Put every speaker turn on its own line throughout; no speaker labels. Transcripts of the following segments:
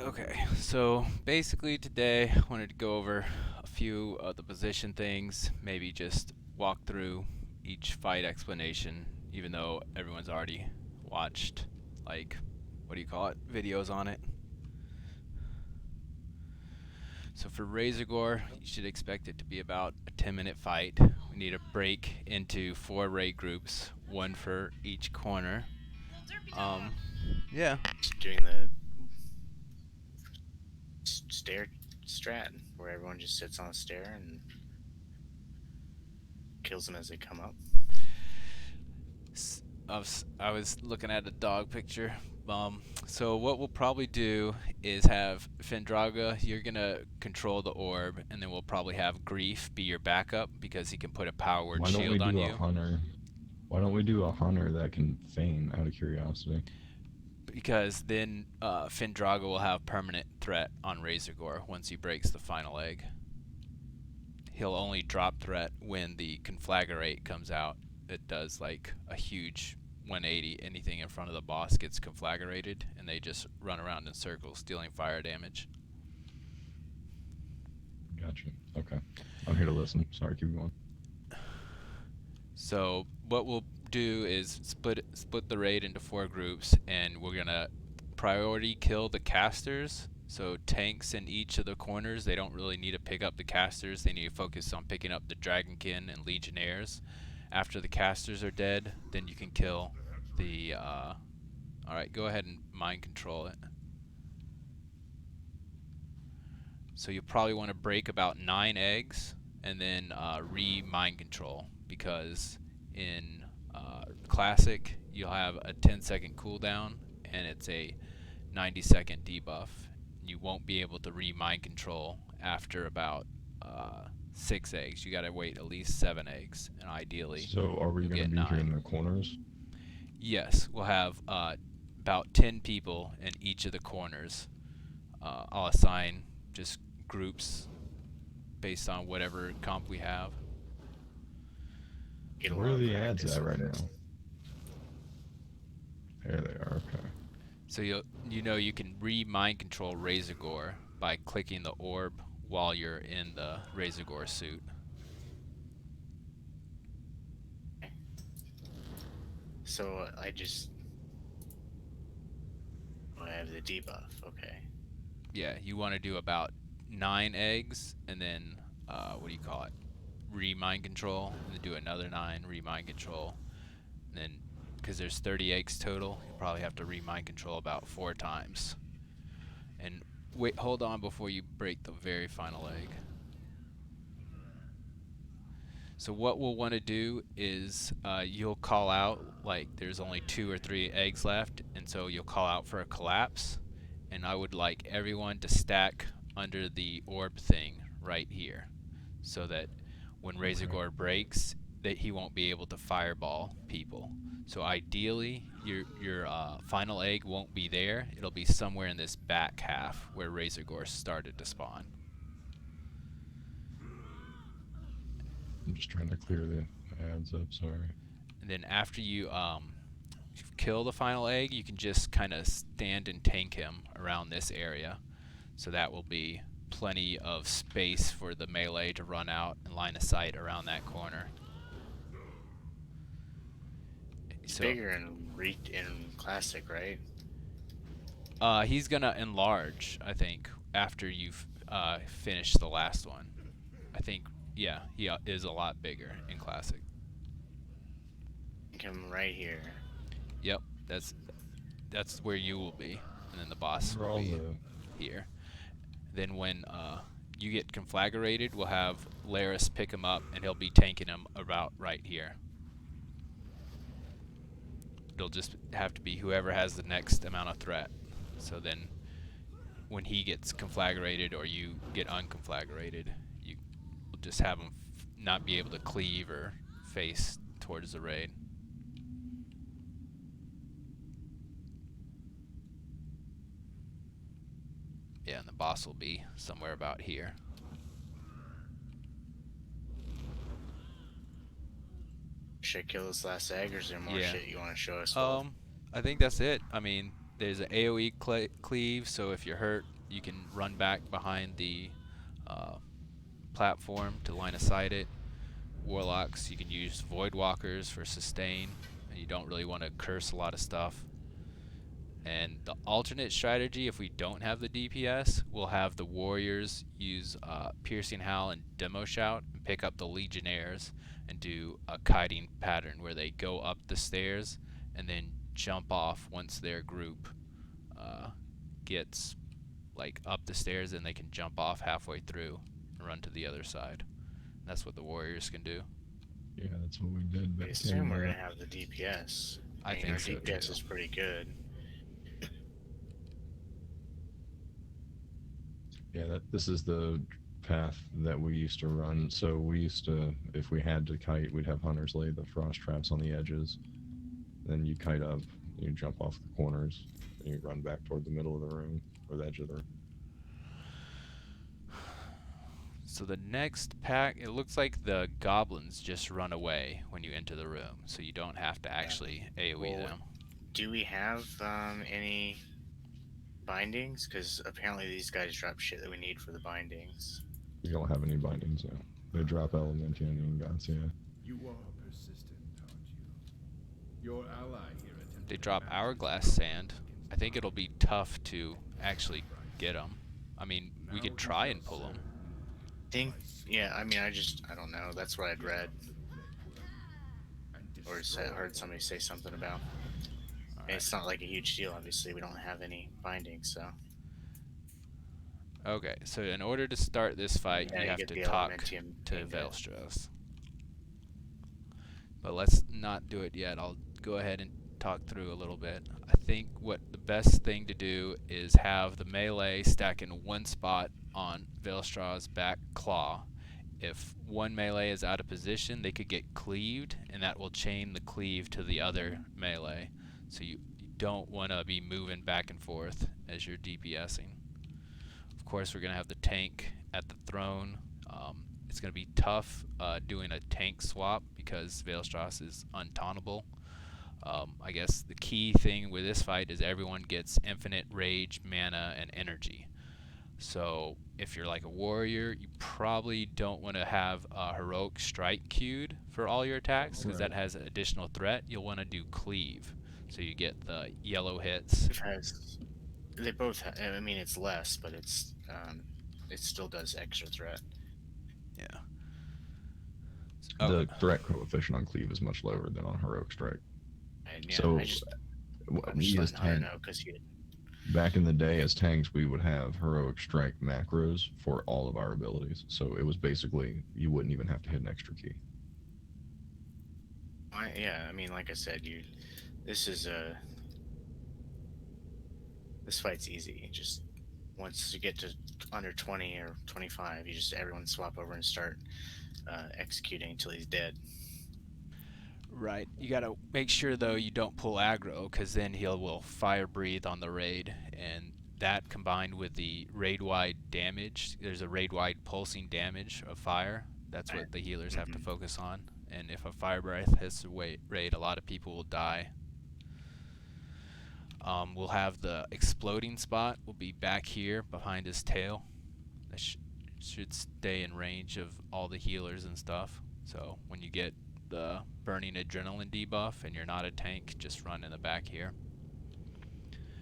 Okay, so basically today I wanted to go over a few of the position things, maybe just walk through each fight explanation, even though everyone's already watched, like, what do you call it, videos on it. So for Razor Gore, you should expect it to be about a 10-minute fight. We need to break into 4 raid groups, one for each corner. Yeah.
Just doing the stair strat where everyone just sits on a stair and kills them as they come up.
I was looking at a dog picture. So what we'll probably do is have Fendraga, you're gonna control the orb, and then we'll probably have Grief be your backup because he can put a power word
Why don't we
shield on
do a
you.
hunter? Why don't we do a hunter that can feign, out of curiosity?
Because then Fendraga will have permanent threat on Razor Gore once he breaks the final egg. He'll only drop threat when the conflagrate comes out. It does like a huge 180. Anything in front of the boss gets conflagrated, and they just run around in circles, dealing fire damage.
Gotcha. Okay. I'm here to listen. Sorry, keep going.
So what we'll do is split the raid into 4 groups, and we're gonna priority kill the casters. So tanks in each of the corners, they don't really need to pick up the casters. They need to focus on picking up the Dragonkin and Legionnaires. After the casters are dead, then you can kill the... Alright, go ahead and mind control it. So you'll probably want to break about 9 eggs and then re-mind control, because in Classic you'll have a 10-second cooldown and it's a 90-second debuff. You won't be able to re-mind control after about 6 eggs. You gotta wait at least 7 eggs, and ideally
So, are we
you'll
going to
get
be
9.
here in the corners?
Yes, we'll have about 10 people in each of the corners. I'll assign just groups based on whatever comp we have.
Get a
Where
lot
are
of
the ads
practice
at right
with
now? There they are. Okay.
So you can re-mind control Razor Gore by clicking the orb while you're in the Razor Gore suit.
So I have the debuff. Okay.
Yeah, you want to do about 9 eggs, and then what do you call it? Re-mind control, and then do another 9 re-mind control. And then, because there's 30 eggs total, you'll probably have to re-mind control about 4 times. And wait, hold on before you break the very final egg. So what we'll want to do is you'll call out, like, there's only 2 or 3 eggs left, and so you'll call out for a collapse, and I would like everyone to stack under the orb thing right here, so that when Razor Gore breaks, that he won't be able to fireball people. So ideally, your final egg won't be there. It'll be somewhere in this back half where Razor Gore started to spawn.
I'm just trying to clear the ads up. Sorry.
And then after you kill the final egg, you can just kind of stand and tank him around this area. So that will be plenty of space for the melee to run out and line of sight around that corner.
He's bigger in Classic, right?
He's gonna enlarge, I think, after you've finished the last one. I think, yeah, he is a lot bigger in Classic.
Come right here.
Yep, that's where you will be, and then the boss will be here. Then when you get conflagrated, we'll have Laris pick him up, and he'll be tanking him about right here. It'll just have to be whoever has the next amount of threat. So then when he gets conflagrated or you get unconflagrated, you will just have him not be able to cleave or face towards the raid. Yeah, and the boss will be somewhere about here.
Should I kill this last egg, or is there more shit you want to show us?
I think that's it. I mean, There's an AoE cleave, so if you're hurt, you can run back behind the platform to line of sight it. Warlocks, you can use Void Walkers for sustain, and you don't really want to curse a lot of stuff. And the alternate strategy, if we don't have the DPS, we'll have the warriors use Piercing Howl and Demo Shout and pick up the legionnaires and do a kiting pattern where they go up the stairs and then jump off once their group gets like up the stairs, and they can jump off halfway through and run to the other side. That's what the warriors can do.
Yeah, that's what we did.
I assume we're gonna have the DPS.
I
mean,
think
our
so
DPS
too.
is pretty good.
Yeah, this is the path that we used to run. So we used to, if we had to kite, we'd have hunters lay the frost traps on the edges. Then you kite up, you jump off the corners, and you run back toward the middle of the room, or the edge of the room.
So the next pack, it looks like the goblins just run away when you enter the room, so you don't have to actually AoE
Well,
them.
Do we have any bindings? Because apparently these guys drop shit that we need for the bindings.
We don't have any bindings yet. They drop Elementian and Gods, yeah.
You are persistent, aren't you? Your ally here attempted
They
to
drop
match
Hourglass
the
Sand. I think it'll be tough to actually get them. I mean, we
Now
could
you
try
shall
and pull them.
Think? Yeah, I mean, I don't know. That's what I'd read
and
or heard somebody say something about.
Alright.
It's not like a huge deal. Obviously, we don't have any bindings, so.
Okay, so in order to start this fight,
Yeah,
you
you
have
get
to
the
talk
Elementium
to
thing,
Velstros. But let's not do it yet. I'll go ahead and talk through a little bit. I think what the best thing to do is have the melee stack in one spot on Velstraw's back claw. If one melee is out of position, they could get cleaved, and that will chain the cleave to the other melee. So you don't want to be moving back and forth as you're DPSing. Of course, we're going to have the tank at the throne. It's going to be tough doing a tank swap because Veilstrass is untauntable. I guess the key thing with this fight is everyone gets infinite rage, mana, and energy. So if you're like a warrior, you probably don't want to have a heroic strike queued for all your attacks because that has additional threat. You'll want to do cleave, so you get the yellow hits.
They both. I mean, it's less, but it still does extra threat.
Yeah.
The threat coefficient on Cleave is much lower than on Heroic Strike.
And yeah,
So,
I'm just
we as
letting Hunter
tank,
know because
back in the day as tanks, we would have Heroic Strike macros for all of our abilities. So it was basically, you wouldn't even have to hit an extra key.
yeah, I mean, like I said, this fight's easy. Just once you get to under 20 or 25, everyone swap over and start executing until he's dead.
Right. You gotta make sure though you don't pull aggro, because then will fire breathe on the raid, and that combined with the raid wide damage, there's a raid wide pulsing damage of fire. That's what the healers have to focus on. And if a fire breath hits the raid, a lot of people will die. We'll have the exploding spot will be back here behind his tail. That should stay in range of all the healers and stuff. So when you get the burning adrenaline debuff and you're not a tank, just run in the back here.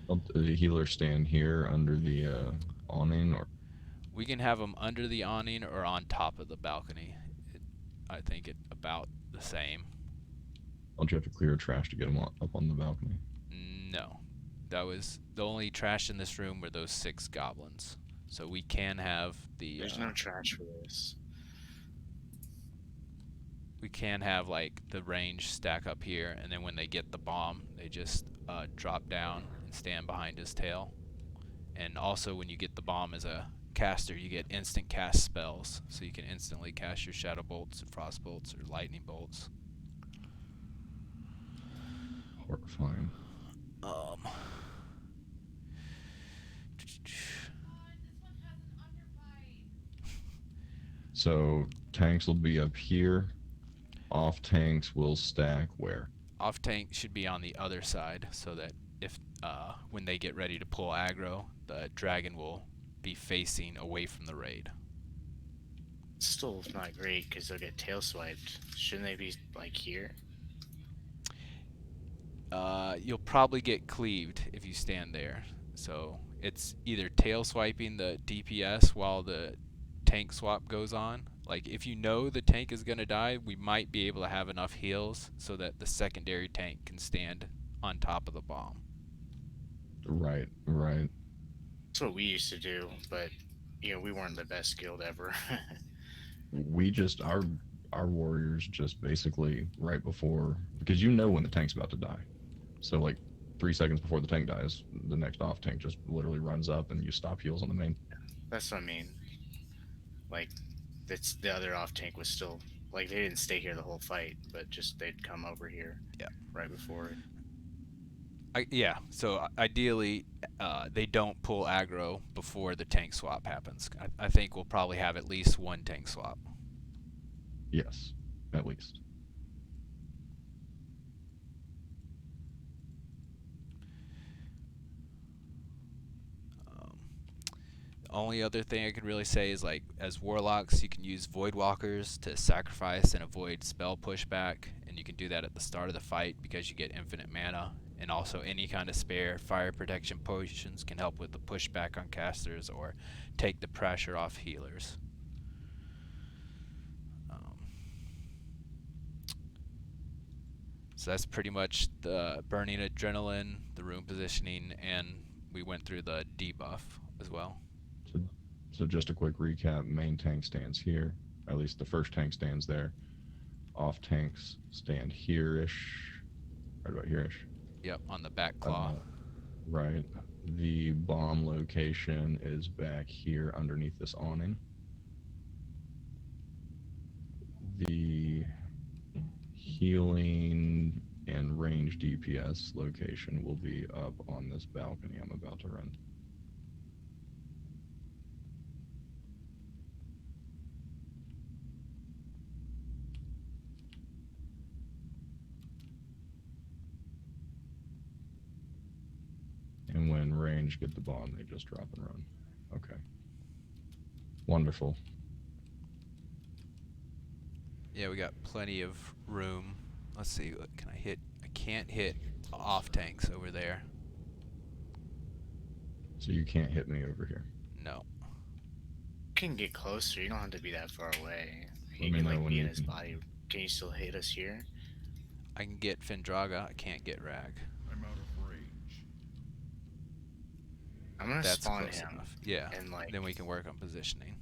Will the healer stand here under the awning, or?
We can have them under the awning or on top of the balcony. I think it's about the same.
Don't you have to clear trash to get them up on the balcony?
No. That was the only trash in this room were those 6 goblins. So we can have the...
There's no trash for this.
We can have like the range stack up here, and then when they get the bomb, they just drop down and stand behind his tail. And also when you get the bomb as a caster, you get instant cast spells. So you can instantly cast your shadow bolts and frost bolts or lightning bolts.
Horrifying. So tanks will be up here. Off tanks will stack where?
Off tank should be on the other side, so that if when they get ready to pull aggro, the dragon will be facing away from the raid.
Still not great because they'll get tail swiped. Shouldn't they be like here?
You'll probably get cleaved if you stand there. So it's either tail swiping the DPS while the tank swap goes on. Like if you know the tank is gonna die, we might be able to have enough heals so that the secondary tank can stand on top of the bomb.
Right, right.
That's what we used to do, but you know we weren't the best guild ever.
We just our warriors just basically right before, because you know when the tank's about to die. So like 3 seconds before the tank dies, the next off tank just literally runs up and you stop heals on the main.
That's what I mean. Like, that's the other off tank was still like they didn't stay here the whole fight, but just they'd come over here.
Yeah.
Right before.
Yeah, so ideally they don't pull aggro before the tank swap happens. I think we'll probably have at least one tank swap.
Yes, at least.
The only other thing I could really say is, like, as warlocks, you can use void walkers to sacrifice and avoid spell pushback, and you can do that at the start of the fight because you get infinite mana. And also any kind of spare fire protection potions can help with the pushback on casters or take the pressure off healers. So that's pretty much the burning adrenaline, the room positioning, and we went through the debuff as well.
So just a quick recap, main tank stands here. At least the first tank stands there. Off tanks stand here-ish. Right about here-ish.
Yep, on the back claw.
Right. The bomb location is back here underneath this awning. The healing and range DPS location will be up on this balcony I'm about to run. And when range get the bomb, they just drop and run. Okay. Wonderful.
Yeah, we got plenty of room. Let's see, what can I hit? I can't hit off tanks over there.
So you can't hit me over here.
No.
You can get closer. You don't have to be that far away.
Let
You
me
can
know
like
when
be
you
in his
can-
body. Can you still hit us here?
I can get Fendraga, I can't get Rag.
I'm out of range.
I'm gonna
That's
spawn
close
him.
enough. Yeah,
And like
then we can work on positioning.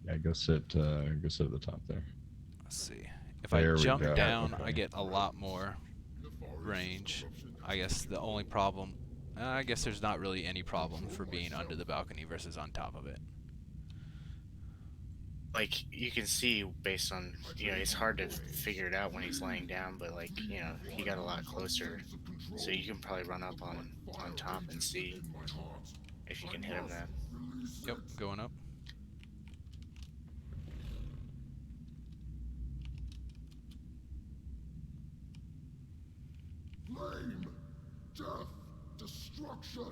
Yeah, go sit at the top there.
Let's see. If
There
I
we
jump
go.
down,
Okay.
I get a lot more range. I guess the only problem, I guess there's not really any problem for being under the balcony versus on top of it.
like you can see based on it's hard to figure it out when he's laying down, but like he got a lot closer, so you can probably run up on top and see if you can hit him then.
Yep, going up.
Flame, death, destruction.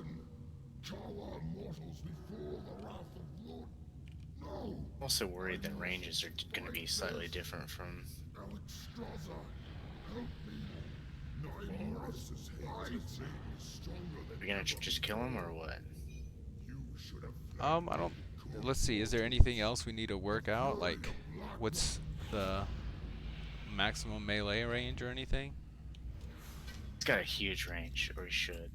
Cower mortals before the wrath of Lord. No.
I'm also worried that ranges are going to be slightly different from.
Alexstrasza, help me. Nightmares' hate is stronger
Are
than
we gonna just kill him or what?
you should have.
I don't. Let's see. Is there anything else we need to work out? Like, what's the maximum melee range or anything?
He's got a huge range, or he should.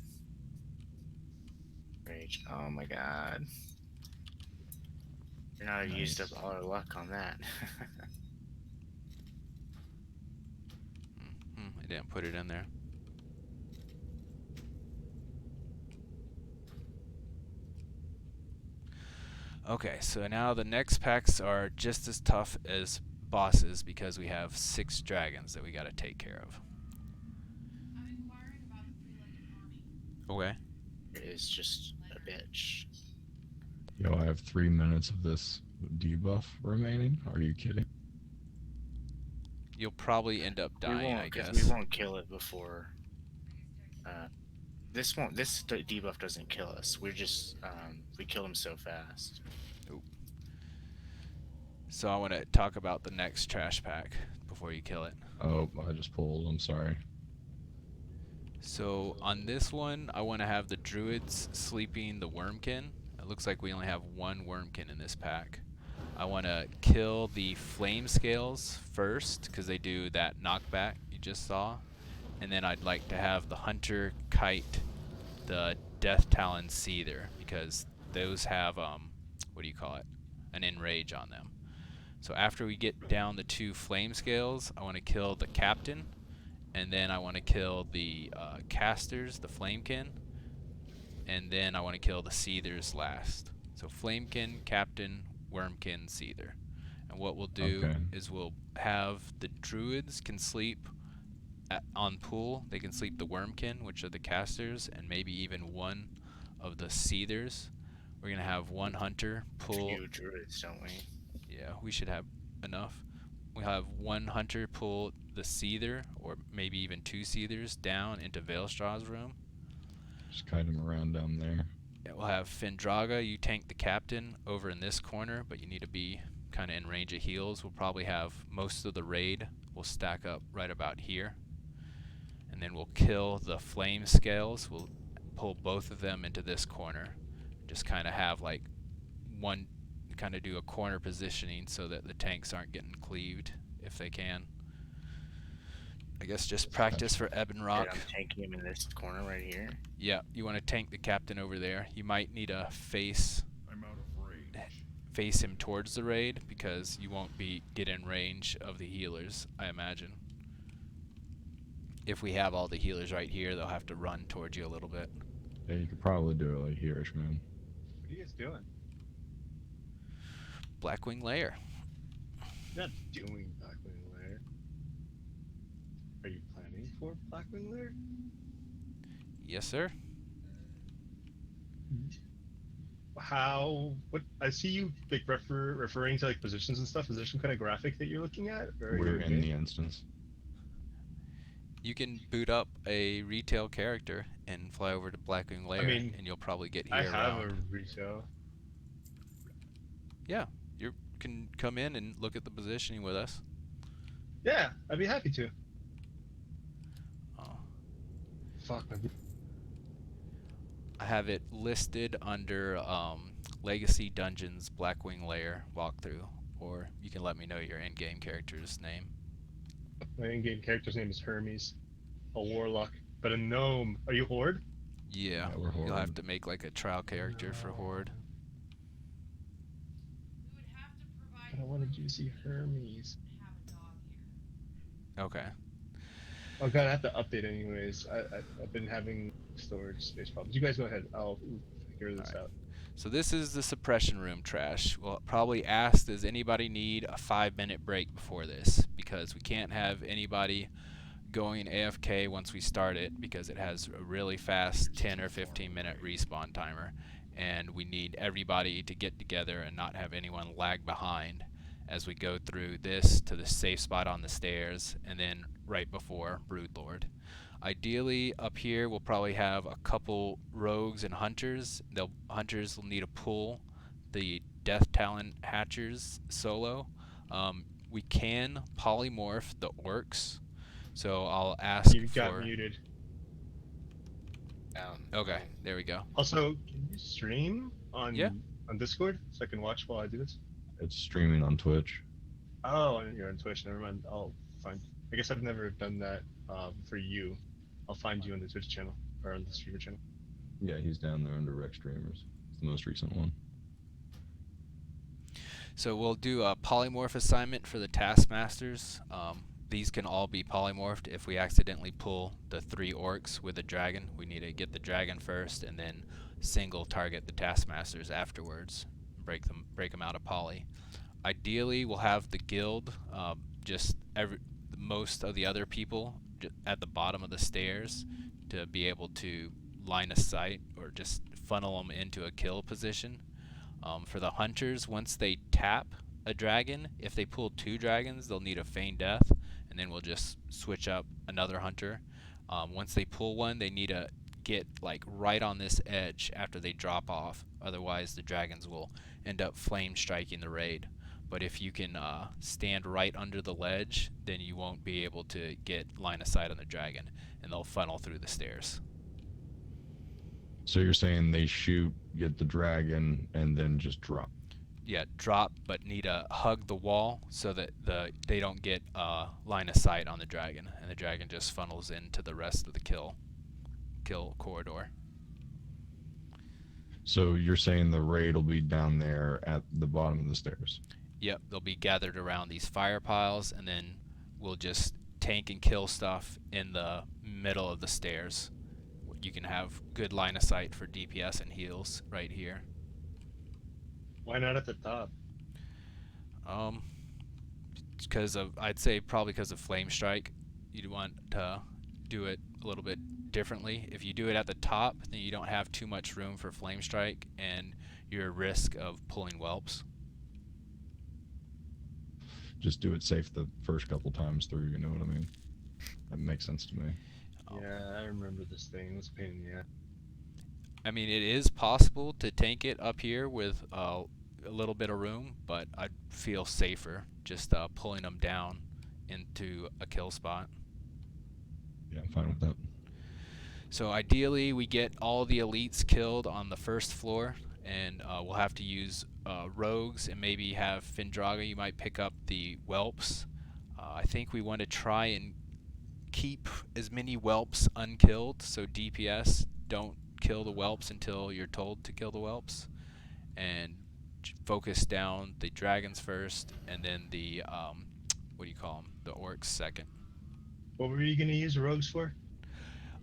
Range. Oh my god. You're not used up all our luck on that.
I didn't put it in there. Okay, so now the next packs are just as tough as bosses because we have 6 dragons that we gotta take care of. Okay.
It is just a bitch.
Yo, I have 3 minutes of this debuff remaining. Are you kidding?
You'll probably end up dying, I guess.
We won't kill it before. This won't. This debuff doesn't kill us. We're just we killed him so fast.
So I want to talk about the next trash pack before you kill it.
Oh, I just pulled. I'm sorry.
So on this one, I want to have the druids sleeping the wormkin. It looks like we only have one wormkin in this pack. I want to kill the flame scales first because they do that knockback you just saw. And then I'd like to have the hunter kite the death talon seether because those have what do you call it? An enrage on them. So after we get down the 2 flame scales, I want to kill the captain, and then I want to kill the casters, the flamekin, and then I want to kill the seethers last. So flamekin, captain, wormkin, seether. And what we'll do is we'll have the druids can sleep on pool. They can sleep the wormkin, which are the casters, and maybe even one of the seethers. We're gonna have one hunter pull.
Few druids, don't we?
Yeah, we should have enough. We'll have one hunter pull the seether, or maybe even 2 seethers, down into Veilstraw's room.
Just kite him around down there.
Yeah, we'll have Findraga, you tank the captain over in this corner, but you need to be kind of in range of heals. We'll probably have most of the raid will stack up right about here. And then we'll kill the flame scales. We'll pull both of them into this corner. Just kind of have like one, kind of do a corner positioning so that the tanks aren't getting cleaved if they can. I guess just practice for Ebon Rock.
I'm tanking him in this corner right here.
Yeah, you want to tank the captain over there. You might need to face him towards the raid because you won't get in range of the healers, I imagine. If we have all the healers right here, they'll have to run towards you a little bit.
Yeah, you could probably do it like here-ish, man.
What are you guys doing?
Blackwing Lair.
You're not doing Blackwing Lair. Are you planning for Blackwing Lair?
Yes, sir.
What? I see you like referring to like positions and stuff. Is there some kind of graphic that you're looking at? Or
We're in the instance.
You can boot up a retail character and fly over to Blackwing Lair, and you'll probably get here
I have
around.
a retail.
Yeah, you can come in and look at the positioning with us.
Yeah, I'd be happy to.
Oh.
Fuck.
I have it listed under Legacy Dungeons Blackwing Lair walkthrough, or you can let me know your in-game character's name.
My in-game character's name is Hermes, a warlock, but a gnome. Are you Horde?
Yeah,
we're Horde.
You'll have to make like a trial character for Horde.
I don't want a juicy Hermes.
Okay.
Oh god, I have to update anyways. I've been having storage space problems. You guys go ahead. I'll figure this out.
So this is the suppression room trash. We'll probably ask, does anybody need a 5-minute break before this? Because we can't have anybody going AFK once we start it because it has a really fast 10 or 15 minute respawn timer. And we need everybody to get together and not have anyone lag behind as we go through this to the safe spot on the stairs and then right before Broodlord. Ideally, up here we'll probably have a couple rogues and hunters. Hunters will need to pull the Death Talon Hatchers solo. We can polymorph the orcs, so I'll ask
You got muted.
Okay, there we go.
Also, can you stream on
Yeah.
on Discord so I can watch while I do this?
It's streaming on Twitch.
Oh, you're on Twitch. Never mind. I'll find. I guess I've never done that for you. I'll find you on the Twitch channel or on the streamer channel.
Yeah, he's down there under Rec Streamers. It's the most recent one.
So we'll do a polymorph assignment for the taskmasters. These can all be polymorphed. If we accidentally pull the 3 orcs with a dragon, we need to get the dragon first and then single target the taskmasters afterwards. Break them out of poly. Ideally, we'll have the guild, most of the other people at the bottom of the stairs to be able to line of sight or just funnel them into a kill position. For the hunters, once they tap a dragon, if they pull 2 dragons, they'll need a feign death, and then we'll just switch up another hunter. Once they pull one, they need to get like right on this edge after they drop off. Otherwise, the dragons will end up flame striking the raid. But if you can stand right under the ledge, then you won't be able to get line of sight on the dragon, and they'll funnel through the stairs.
So you're saying they shoot, get the dragon, and then just drop?
Yeah, drop, but need to hug the wall so that they don't get line of sight on the dragon, and the dragon just funnels into the rest of the kill corridor.
So you're saying the raid will be down there at the bottom of the stairs?
Yep, they'll be gathered around these fire piles, and then we'll just tank and kill stuff in the middle of the stairs. You can have good line of sight for DPS and heals right here.
Why not at the top?
Because of, I'd say probably because of flame strike. You'd want to do it a little bit differently. If you do it at the top, then you don't have too much room for flame strike, and you're at risk of pulling whelps.
Just do it safe the first couple times through, you know what I mean? That makes sense to me.
Yeah, I remember this thing. It was a pain in the ass.
I mean, it is possible to tank it up here with a little bit of room, but I'd feel safer just pulling them down into a kill spot.
Yeah, I'm fine with that.
So ideally, we get all the elites killed on the first floor, and we'll have to use rogues and maybe have Findraga. You might pick up the whelps. I think we want to try and keep as many whelps unkilled, so DPS don't kill the whelps until you're told to kill the whelps, and focus down the dragons first, and then the what do you call them? The orcs second.
What were you gonna use rogues for?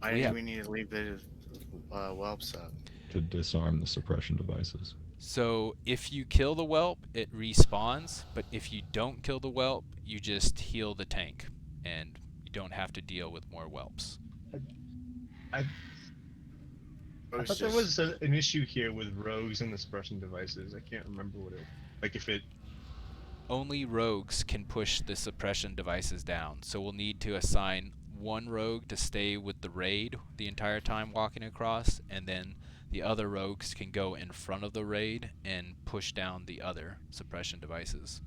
I think we need to leave the whelps up.
To disarm the suppression devices.
So if you kill the whelp, it respawns, but if you don't kill the whelp, you just heal the tank, and you don't have to deal with more whelps.
I thought there was an issue here with rogues and the suppression devices. I can't remember what it. Like if it.
Only rogues can push the suppression devices down, so we'll need to assign one rogue to stay with the raid the entire time walking across, and then the other rogues can go in front of the raid and push down the other suppression devices.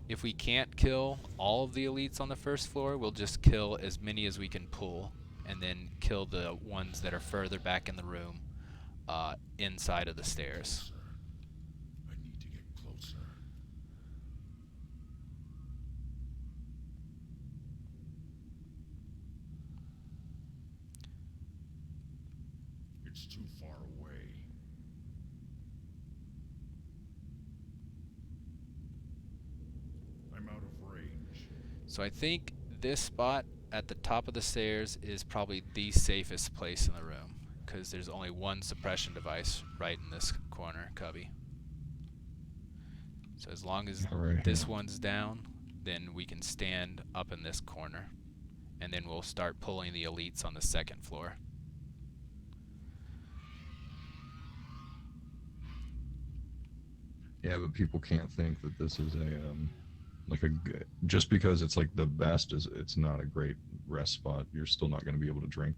If we can't kill all of the elites on the first floor, we'll just kill as many as we can pull, and then kill the ones that are further back in the room, inside of the stairs.
I need to get closer. It's too far away. I'm out of range.
So I think this spot at the top of the stairs is probably the safest place in the room, because there's only one suppression device right in this corner cubby. So as long as this one's down, then we can stand up in this corner, and then we'll start pulling the elites on the second floor.
Yeah, but people can't think that this is just because it's like the best is it's not a great rest spot. You're still not going to be able to drink.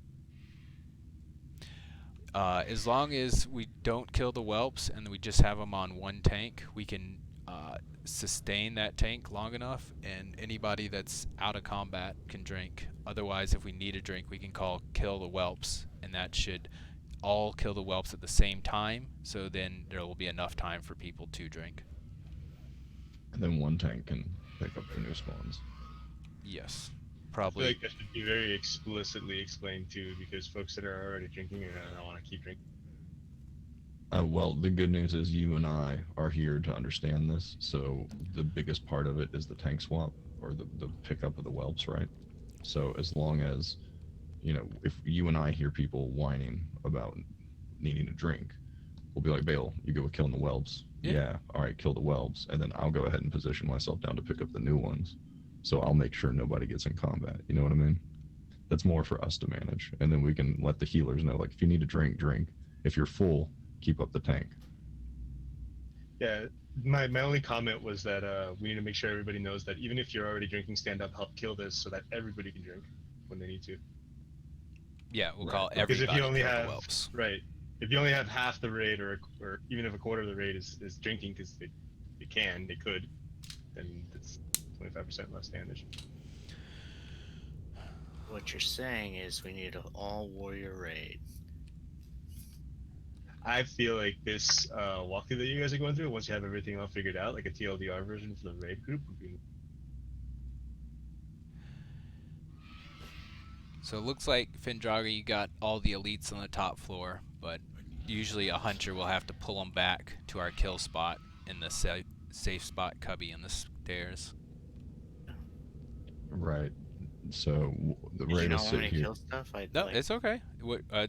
As long as we don't kill the whelps and we just have them on one tank, we can sustain that tank long enough, and anybody that's out of combat can drink. Otherwise, if we need a drink, we can call kill the whelps, and that should all kill the whelps at the same time, so then there will be enough time for people to drink.
And then one tank can pick up the new spawns.
Yes,
I
probably.
feel like that should be very explicitly explained too, because folks that are already drinking are gonna want to keep drinking.
Well, the good news is you and I are here to understand this, so the biggest part of it is the tank swap, or the pickup of the whelps, right? So as long as, you know, if you and I hear people whining about needing a drink, we'll be like, Bale, you go with killing the whelps. Yeah, all right, kill the whelps, and then I'll go ahead and position myself down to pick up the new ones. So I'll make sure nobody gets in combat, you know what I mean? That's more for us to manage, and then we can let the healers know, like, if you need a drink, drink. If you're full, keep up the tank.
Yeah, my only comment was that we need to make sure everybody knows that even if you're already drinking, stand up, help kill this so that everybody can drink when they need to.
Yeah, we'll
Right.
call
Because if you
everybody
only
kill the
have
whelps.
right, if you only have half the raid or even if a quarter of the raid is drinking because they could, then it's 25% less damage.
What you're saying is we need an all warrior raid.
I feel like this walkthrough that you guys are going through, once you have everything all figured out, like a TLDR version for the raid group would be.
So it looks like, Findraga, you got all the elites on the top floor, but usually a hunter will have to pull them back to our kill spot in the safe spot cubby in the stairs.
Right. So the
Did you
raid will
not want
sit
me to
here.
kill stuff? I'd
No,
like.
it's okay.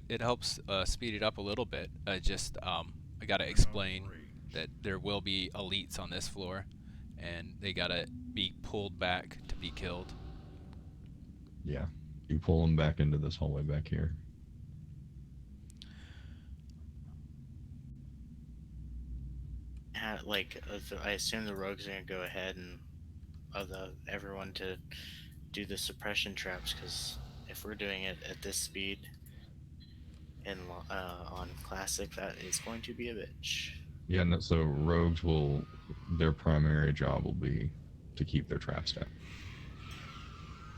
It helps speed it up a little bit. I gotta explain that there will be elites on this floor, and they gotta be pulled back to be killed.
Yeah. You pull them back into this hallway back here.
I assume the rogues are gonna go ahead and everyone to do the suppression traps, because if we're doing it at this speed on classic, that is going to be a bitch.
Yeah, no, so rogues their primary job will be to keep their traps down.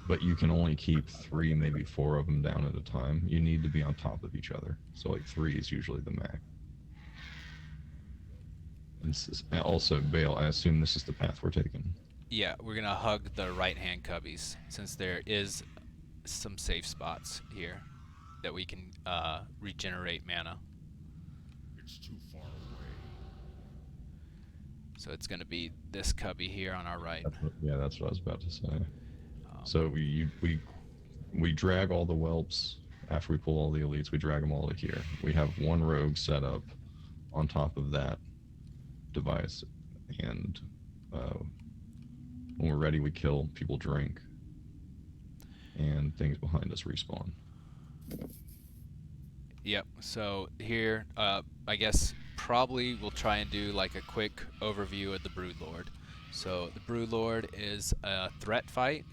But you can only keep 3, maybe 4 of them down at a time. You need to be on top of each other. So like 3 is usually the max. And also, Bale, I assume this is the path we're taking.
Yeah, we're gonna hug the right-hand cubbies, since there is some safe spots here that we can regenerate mana.
It's too far away.
So it's gonna be this cubby here on our right.
That's what I was about to say. So we drag all the whelps after we pull all the elites. We drag them all to here. We have one rogue set up on top of that device, and when we're ready, we kill. People drink, and things behind us respawn.
Yep. So here, I guess probably we'll try and do like a quick overview of the Broodlord. So the Broodlord is a threat fight,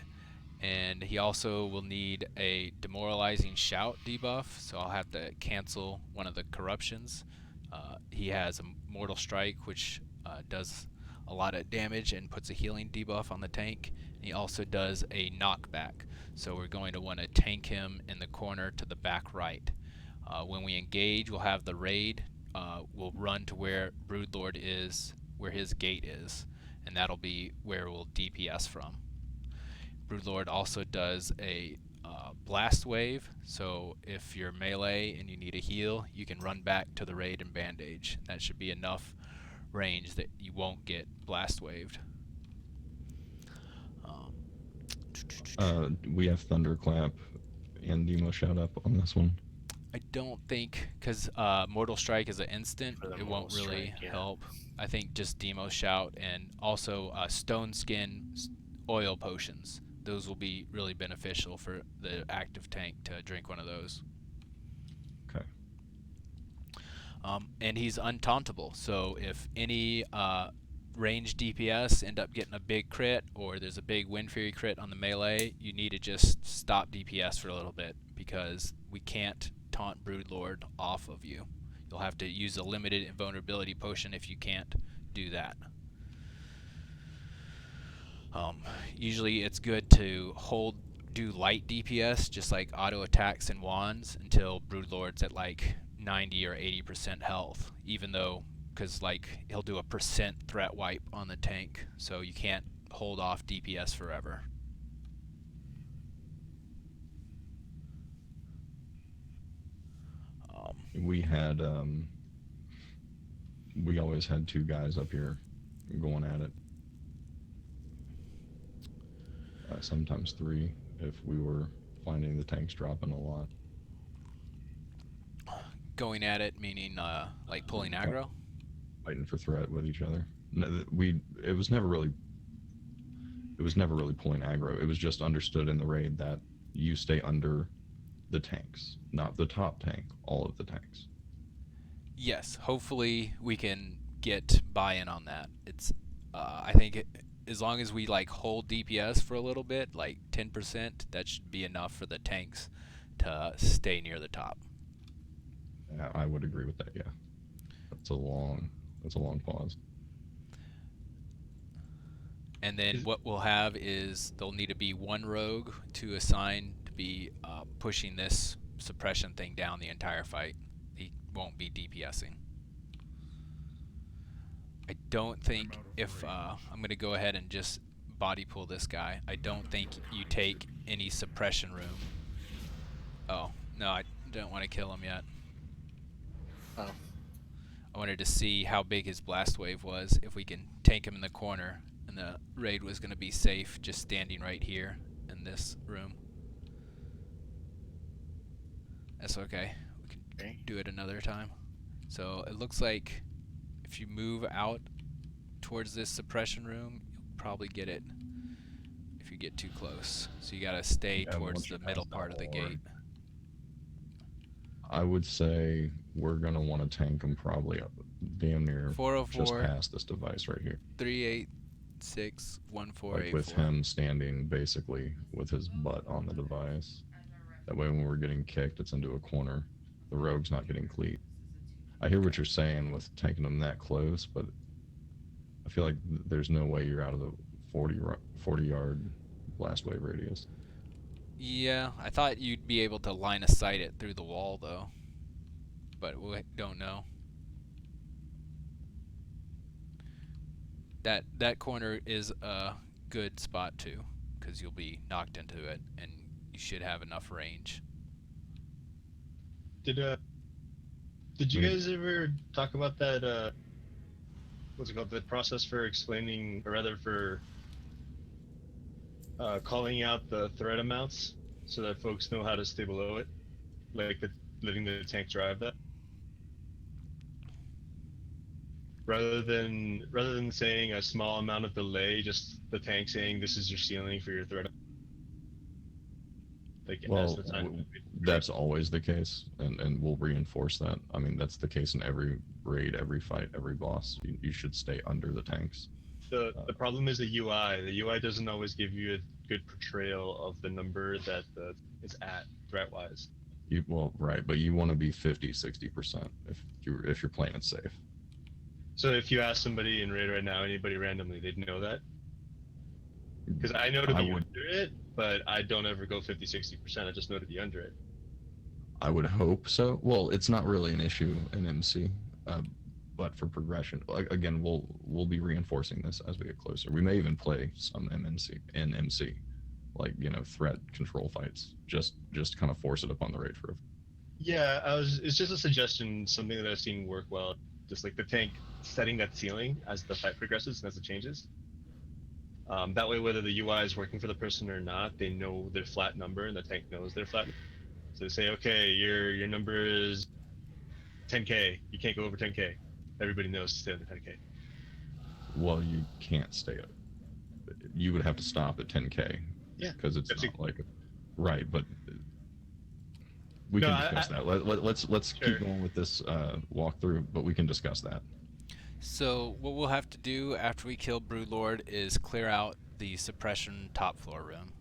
and he also will need a demoralizing shout debuff. So I'll have to cancel one of the corruptions. He has a mortal strike, which does a lot of damage and puts a healing debuff on the tank. He also does a knockback. So we're going to want to tank him in the corner to the back right. When we engage, we'll have the raid. We'll run to where Broodlord is, where his gate is, and that'll be where we'll DPS from. Broodlord also does a blast wave, so if you're melee and you need a heal, you can run back to the raid and bandage. That should be enough range that you won't get blast waved.
We have Thunderclap and Demo Shout up on this one.
I don't think, because Mortal Strike is an instant, it won't really help. I think just Demo Shout, and also Stone Skin oil potions. Those will be really beneficial for the active tank to drink one of those.
Okay.
And he's untauntable, so if any ranged DPS end up getting a big crit, or there's a big Wind Fury crit on the melee, you need to just stop DPS for a little bit, because we can't taunt Broodlord off of you. You'll have to use a limited invulnerability potion if you can't do that. Usually it's good to do light DPS, just like auto attacks and wands, until Broodlord's at like 90 or 80% health, even though, because like he'll do a percent threat wipe on the tank, so you can't hold off DPS forever.
We always had 2 guys up here going at it. Sometimes 3 if we were finding the tanks dropping a lot.
Going at it meaning like pulling aggro?
Fighting for threat with each other. It was never really pulling aggro. It was just understood in the raid that you stay under the tanks, not the top tank, all of the tanks.
Yes, hopefully we can get buy-in on that. It's I think as long as we like hold DPS for a little bit, like 10%, that should be enough for the tanks to stay near the top.
Yeah, I would agree with that. Yeah, that's a long pause.
And then what we'll have is there'll need to be one rogue to assign to be pushing this suppression thing down the entire fight. He won't be DPSing. I don't think if I'm going to go ahead and just body pull this guy. I don't think you take any suppression room. Oh, no, I don't want to kill him yet.
Oh.
I wanted to see how big his blast wave was, if we can tank him in the corner, and the raid was going to be safe just standing right here in this room. That's okay. We can do it another time. So it looks like if you move out towards this suppression room, you'll probably get it if you get too close. So you gotta stay towards the middle part of the gate.
I would say we're gonna want to tank him probably up damn near
404,
just past this device right here.
386 1484.
Like with him standing basically with his butt on the device. That way when we're getting kicked, it's into a corner. The rogue's not getting cleat. I hear what you're saying with tanking them that close, but I feel like there's no way you're out of the 40-yard blast wave radius.
Yeah, I thought you'd be able to line of sight it through the wall though, but we don't know. That corner is a good spot too, because you'll be knocked into it and you should have enough range.
Did you guys ever talk about that what's it called, the process for explaining, or rather for calling out the threat amounts so that folks know how to stay below it, like letting the tank drive that, rather than saying a small amount of delay, just the tank saying this is your ceiling for your threat. Like,
well,
the time.
that's always the case, and we'll reinforce that. I mean, that's the case in every raid, every fight, every boss. You should stay under the tanks.
The problem is the UI. The UI doesn't always give you a good portrayal of the number that is at threat-wise.
Well, right, but you want to be 50-60% if you're playing it safe.
So if you ask somebody in raid right now, anybody randomly, they'd know that. Because I know to be under it, but I don't ever go 50-60%. I just know to be under it.
I would hope so. Well, it's not really an issue in MC, but for progression, again, we'll be reinforcing this as we get closer. We may even play some MC, like, you know, threat control fights. Just kind of force it up on the raid for.
Yeah, it's just a suggestion, something that I've seen work well. Just like the tank setting that ceiling as the fight progresses and as it changes. That way, whether the UI is working for the person or not, they know their flat number, and the tank knows their flat number. So they say, okay, your number is 10k. You can't go over 10k. Everybody knows to stay under 10k.
Well, you can't stay at. You would have to stop at 10k.
Yeah,
because it's not like right, but we can discuss that. Let's keep going with this walkthrough, but we can discuss that.
So what we'll have to do after we kill Broodlord is clear out the suppression top floor room.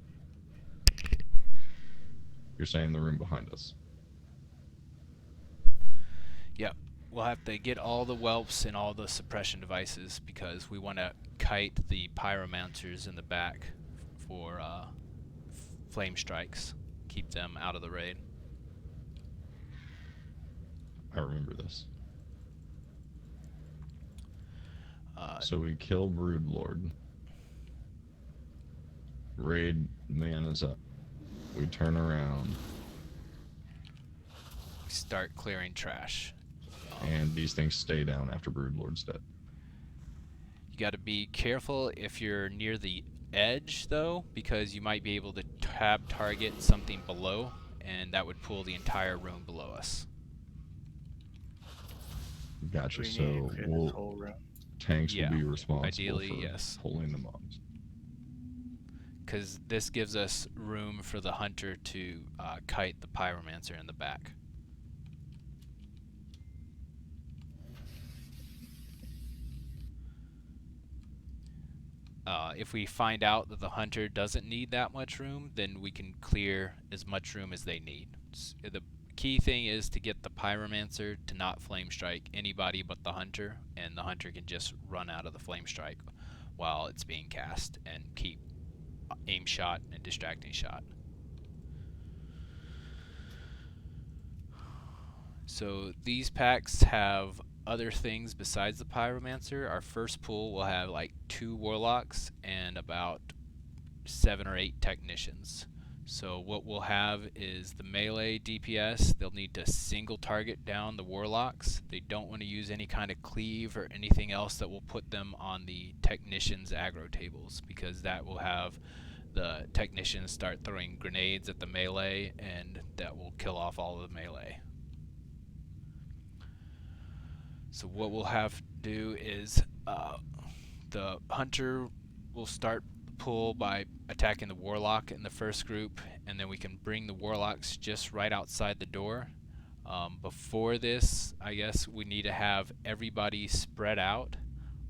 You're saying the room behind us?
Yep. We'll have to get all the whelps and all the suppression devices because we want to kite the pyromancers in the back for flame strikes. Keep them out of the raid.
I remember this. So we kill Broodlord. Raid man is up. We turn around.
We start clearing trash.
And these things stay down after Broodlord's dead.
You got to be careful if you're near the edge, though, because you might be able to tab target something below, and that would pull the entire room below us.
Gotcha. So tanks will be responsible
ideally,
for
yes.
pulling the mobs.
Because this gives us room for the hunter to kite the pyromancer in the back. If we find out that the hunter doesn't need that much room, then we can clear as much room as they need. The key thing is to get the pyromancer to not flame strike anybody but the hunter, and the hunter can just run out of the flame strike while it's being cast and keep aim shot and distracting shot. So these packs have other things besides the pyromancer. Our first pool will have like 2 warlocks and about 7 or 8 technicians. So what we'll have is the melee DPS. They'll need to single target down the warlocks. They don't want to use any kind of cleave or anything else that will put them on the technicians aggro tables, because that will have the technicians start throwing grenades at the melee, and that will kill off all of the melee. So what we'll have to do is the hunter will start the pull by attacking the warlock in the first group, and then we can bring the warlocks just right outside the door. Before this, I guess we need to have everybody spread out.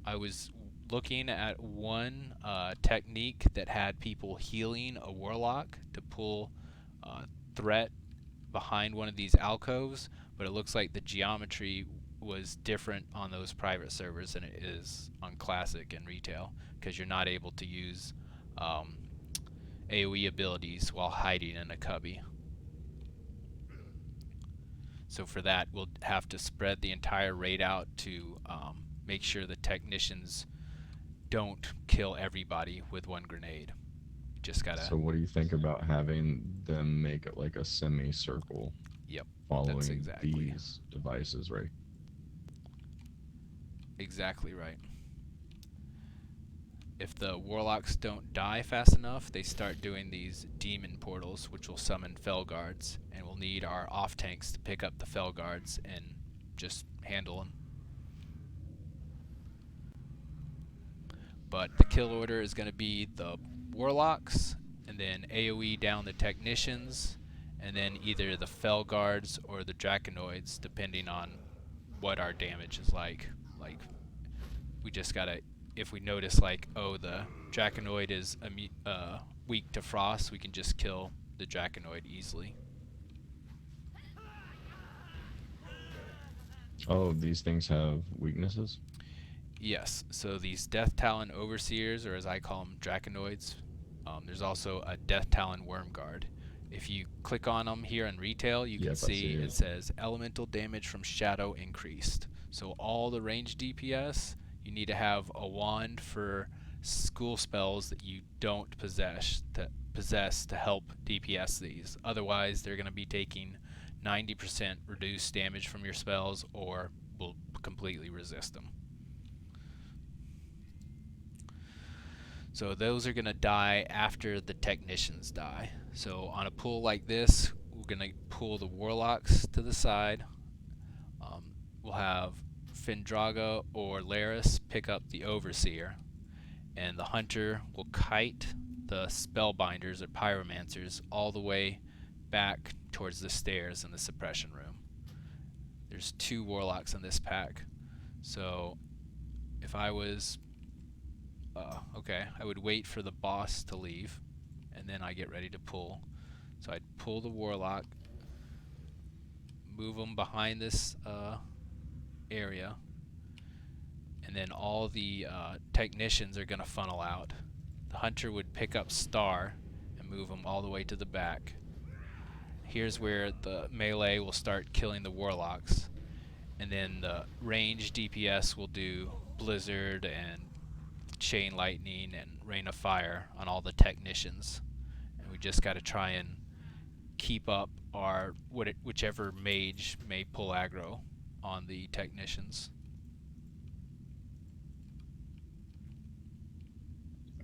I was looking at one technique that had people healing a warlock to pull threat behind one of these alcoves, but it looks like the geometry was different on those private servers than it is on classic and retail, because you're not able to use AoE abilities while hiding in a cubby. So for that, we'll have to spread the entire raid out to make sure the technicians don't kill everybody with one grenade. Just gotta.
So what do you think about having them make it like a semicircle?
Yep,
following
that's exactly
these devices, right?
Exactly right. If the warlocks don't die fast enough, they start doing these demon portals, which will summon fel guards, and we'll need our off tanks to pick up the fel guards and just handle them. But the kill order is going to be the warlocks, and then AoE down the technicians, and then either the fel guards or the draconoids, depending on what our damage is like. Like, we just gotta, if we notice like, oh, the draconoid is weak to frost, we can just kill the draconoid easily.
Oh, these things have weaknesses?
Yes, so these Death Talon Overseers, or as I call them, draconoids. There's also a Death Talon Worm Guard. If you click on them here in retail, you can see it says elemental damage from shadow increased. So all the range DPS, you need to have a wand for school spells that you don't possess to help DPS these. Otherwise, they're going to be taking 90% reduced damage from your spells, or will completely resist them. So those are going to die after the technicians die. So on a pull like this, we're going to pull the warlocks to the side. We'll have Findraga or Laris pick up the overseer, and the hunter will kite the spellbinders or pyromancers all the way back towards the stairs in the suppression room. There's 2 warlocks in this pack, so if I was okay, I would wait for the boss to leave, and then I get ready to pull. So I'd pull the warlock, move them behind this area, and then all the technicians are going to funnel out. The hunter would pick up Star and move them all the way to the back. Here's where the melee will start killing the warlocks, and then the range DPS will do Blizzard and Chain Lightning and Rain of Fire on all the technicians, and we just got to try and keep up our whichever mage may pull aggro on the technicians.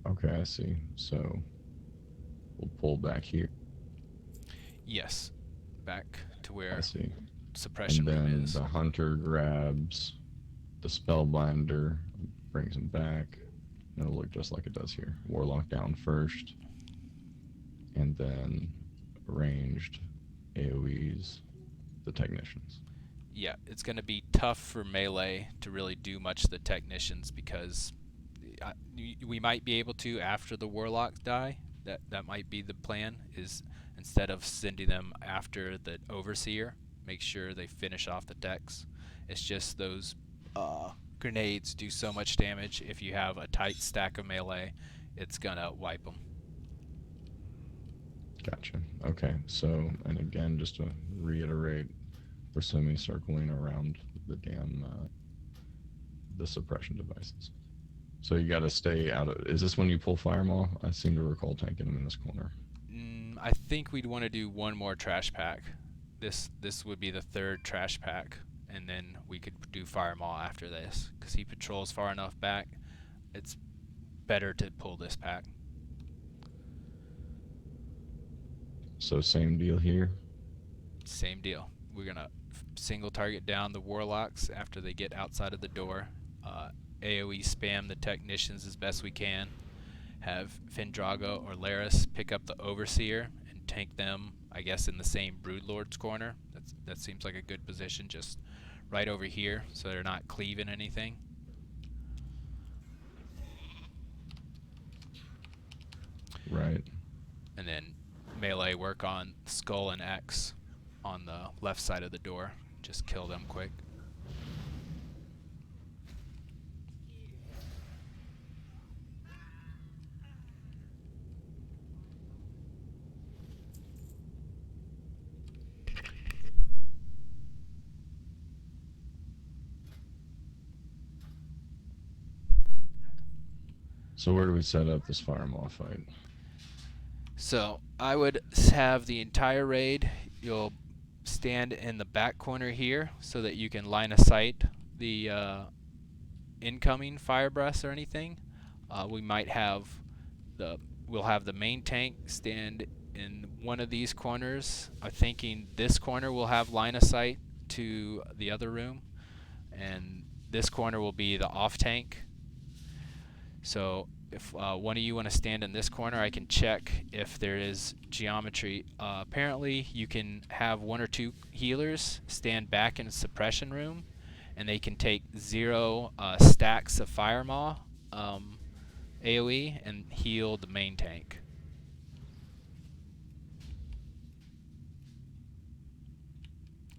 Okay, I see. So we'll pull back here.
Yes, back to where
I see.
suppression
And
room
then
is.
the hunter grabs the spellbinder, brings him back. It'll look just like it does here. Warlock down first, and then ranged AoEs the technicians.
Yeah, it's going to be tough for melee to really do much to the technicians, because we might be able to after the warlocks die. That might be the plan, is instead of sending them after the overseer, make sure they finish off the techs. It's just those grenades do so much damage. If you have a tight stack of melee, it's gonna wipe them.
Gotcha. Okay, so, and again, just to reiterate, we're semicircling around the damn the suppression devices. So you got to stay out of. Is this when you pull Firemaw? I seem to recall tanking him in this corner.
I think we'd want to do one more trash pack. This would be the third trash pack, and then we could do Firemaw after this, because he patrols far enough back. It's better to pull this pack.
So same deal here.
Same deal. We're gonna single target down the warlocks after they get outside of the door. AoE spam the technicians as best we can. Have Findrago or Laris pick up the overseer and tank them, I guess, in the same Broodlord's corner. That seems like a good position, just right over here, so they're not cleaving anything.
Right.
And then melee work on Skull and X on the left side of the door. Just kill them quick.
So where do we set up this Firemaw fight?
So I would have the entire raid. You'll stand in the back corner here so that you can line of sight the incoming fire breaths or anything. We'll have the main tank stand in one of these corners. I'm thinking this corner will have line of sight to the other room, and this corner will be the off tank. So if one of you want to stand in this corner, I can check if there is geometry. Apparently you can have one or two healers stand back in the suppression room, and they can take 0 stacks of Firemaw AoE and heal the main tank.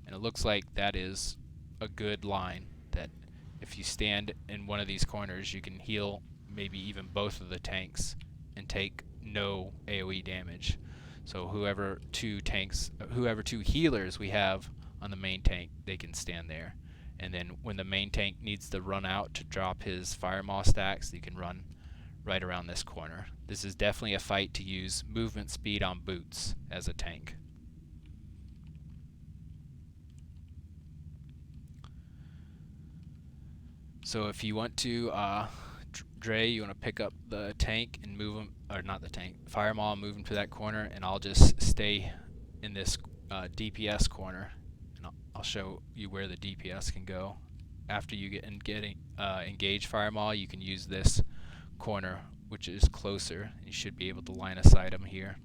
And it looks like that is a good line, that if you stand in one of these corners, you can heal maybe even both of the tanks and take no AoE damage. So whoever two healers we have on the main tank, they can stand there. And then when the main tank needs to run out to drop his Firemaw stacks, you can run right around this corner. This is definitely a fight to use movement speed on boots as a tank. So if you want to, Dre, you want to pick up the tank and move him, or not the tank, Firemaw, and move him to that corner, and I'll just stay in this DPS corner, and I'll show you where the DPS can go. After you engage Firemaw, you can use this corner, which is closer. You should be able to line of sight him here.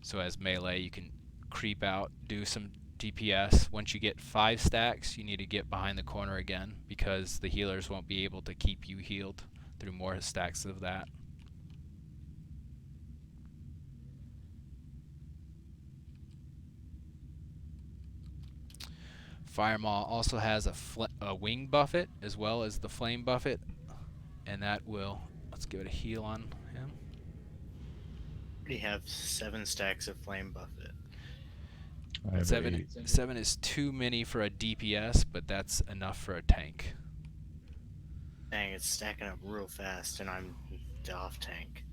So as melee, you can creep out, do some DPS. Once you get 5 stacks, you need to get behind the corner again, because the healers won't be able to keep you healed through more stacks of that. Firemaw also has a wing buffet as well as the flame buffet, and that will, let's give it a heal on him.
We have 7 stacks of flame buffet.
I have 8.
7 is too many for a DPS, but that's enough for a tank.
Dang, it's stacking up real fast, and I'm the off tank.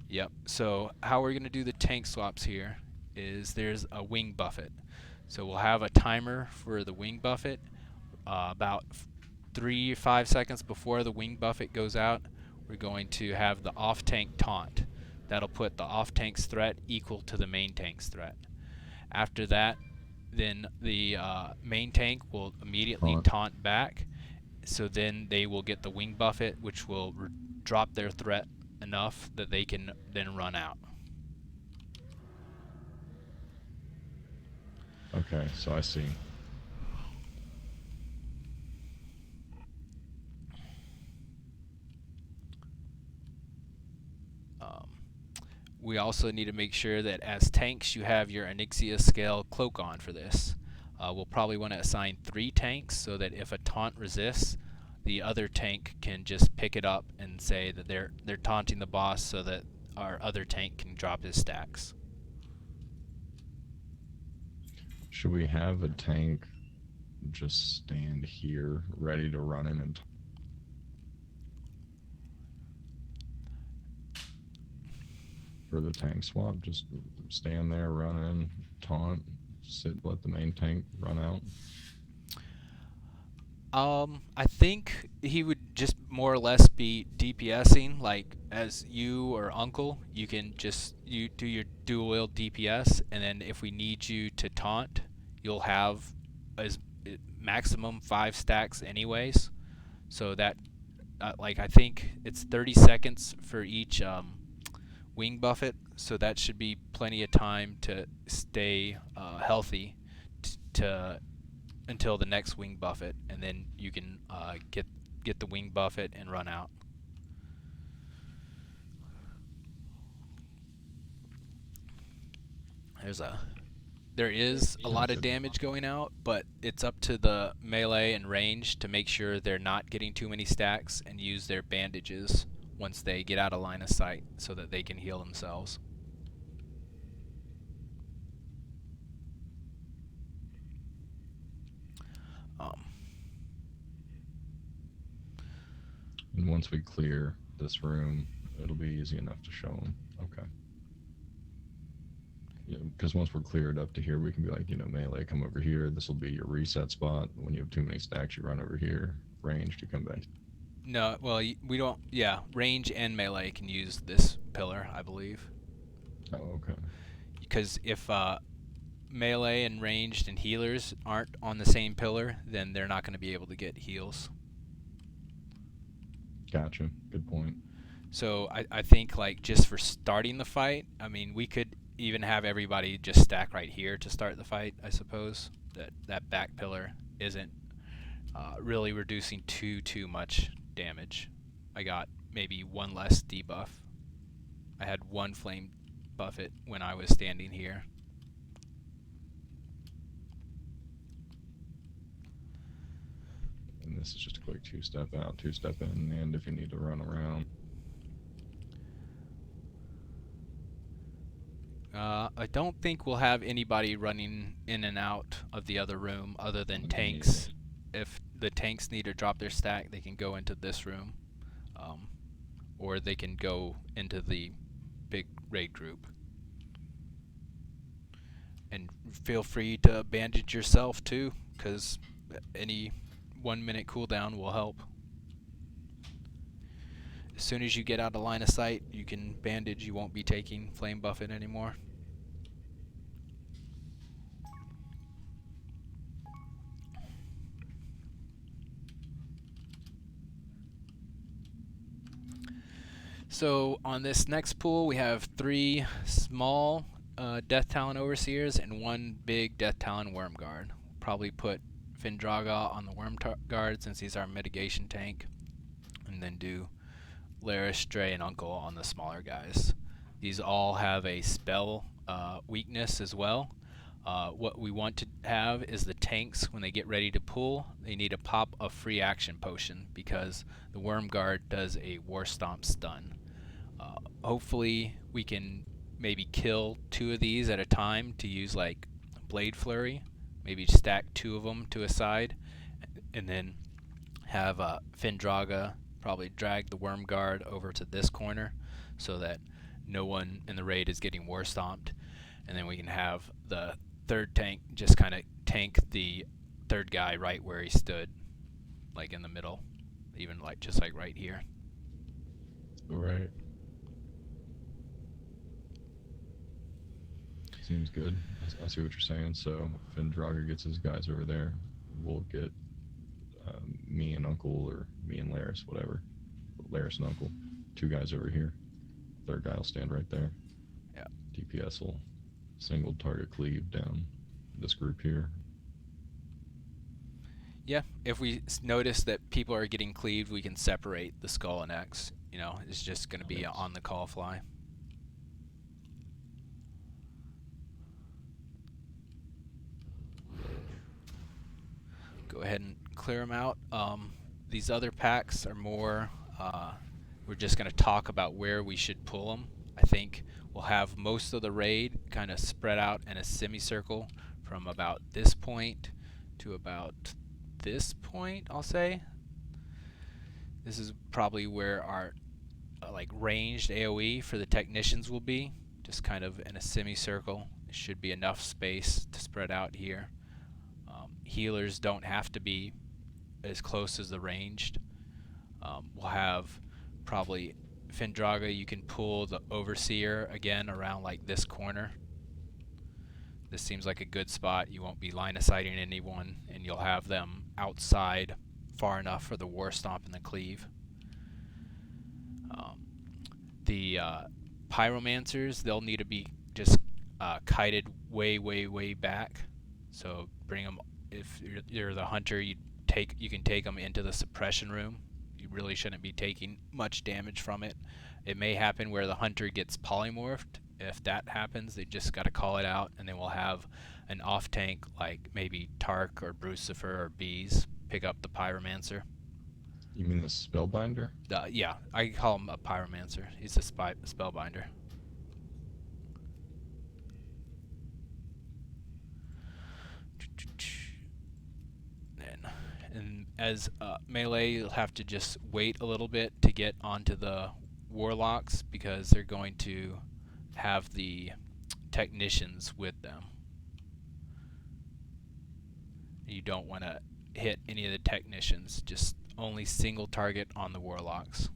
Yep, so how we're going to do the tank swaps here is there's a wing buffet. So we'll have a timer for the wing buffet. About 3 or 5 seconds before the wing buffet goes out, we're going to have the off tank taunt. That'll put the off tank's threat equal to the main tank's threat. After that, then the main tank will immediately taunt back. So then they will get the wing buffet, which will drop their threat enough that they can then run out.
Okay, so I see.
we also need to make sure that as tanks you have your Onyxia scale cloak on for this. We'll probably want to assign 3 tanks so that if a taunt resists, the other tank can just pick it up and say that they're taunting the boss so that our other tank can drop his stacks.
Should we have a tank just stand here ready to run in and for the tank swap? Just stand there, run in, taunt, sit, let the main tank run out.
I think he would just more or less be DPSing, like as you or Uncle, you can just do your dual DPS, and then if we need you to taunt, you'll have as maximum 5 stacks anyways. So that, like I think it's 30 seconds for each wing buffet, so that should be plenty of time to stay healthy to until the next wing buffet, and then you can get the wing buffet and run out. There is a lot of damage going out, but it's up to the melee and range to make sure they're not getting too many stacks and use their bandages once they get out of line of sight so that they can heal themselves.
And once we clear this room, it'll be easy enough to show them. Okay. Yeah, because once we're cleared up to here, we can be like, melee, come over here. This will be your reset spot. When you have too many stacks, you run over here. Ranged, you come back.
No, well, we don't. Yeah, range and melee can use this pillar, I believe.
Oh, okay.
Because if melee and ranged and healers aren't on the same pillar, then they're not going to be able to get heals.
Gotcha. Good point.
So I think like just for starting the fight, I mean, we could even have everybody just stack right here to start the fight, I suppose. That back pillar isn't really reducing too much damage. I got maybe 1 less debuff. I had 1 flame buffet when I was standing here.
And this is just a quick 2-step out, 2-step in, and if you need to run around.
I don't think we'll have anybody running in and out of the other room other than tanks. If the tanks need to drop their stack, they can go into this room, or they can go into the big raid group. And feel free to bandage yourself too, because any 1-minute cooldown will help. As soon as you get out of line of sight, you can bandage. You won't be taking flame buffet anymore. So on this next pool, we have 3 small Death Talon Overseers and 1 big Death Talon Worm Guard. Probably put Findraga on the Worm Guard since he's our mitigation tank, and then do Laris, Dre, and Uncle on the smaller guys. These all have a spell weakness as well. What we want to have is the tanks, when they get ready to pull, they need to pop a free action potion because the Worm Guard does a War Stomp stun. Hopefully we can maybe kill 2 of these at a time to use like Blade Flurry. Maybe stack 2 of them to a side, and then have Findraga probably drag the Worm Guard over to this corner so that no one in the raid is getting War Stomped, and then we can have the 3rd tank just kind of tank the 3rd guy right where he stood, like in the middle, even like just like right here.
Right. Seems good. I see what you're saying. So Findraga gets his guys over there. We'll get me and Uncle, or me and Laris, whatever. Laris and Uncle, 2 guys over here. 3rd guy will stand right there.
Yeah.
DPS will single target cleave down this group here.
Yeah, if we notice that people are getting cleaved, we can separate the Skull and X. It's just going to be on the call fly. go ahead and clear them out. These other packs are more, we're just going to talk about where we should pull them. I think we'll have most of the raid kind of spread out in a semicircle from about this point to about this point, I'll say. This is probably where our like ranged AoE for the technicians will be, just kind of in a semicircle. There should be enough space to spread out here. Healers don't have to be as close as the ranged. We'll have probably Fendraga, you can pull the Overseer again around like this corner. This seems like a good spot. You won't be line of sighting anyone, and you'll have them outside far enough for the War Stomp and the Cleave. The Pyromancers, they'll need to be just kited way back. So bring them, if you're the hunter, you can take them into the suppression room. You really shouldn't be taking much damage from it. It may happen where the hunter gets polymorphed. If that happens, they just got to call it out, and then we'll have an off tank like maybe Tark or Brucifer or Bees pick up the Pyromancer.
You mean the Spellbinder?
Yeah, I call him a Pyromancer. He's a Spellbinder. And as melee, you'll have to just wait a little bit to get onto the Warlocks because they're going to have the technicians with them. You don't want to hit any of the technicians, just only single target on the Warlocks.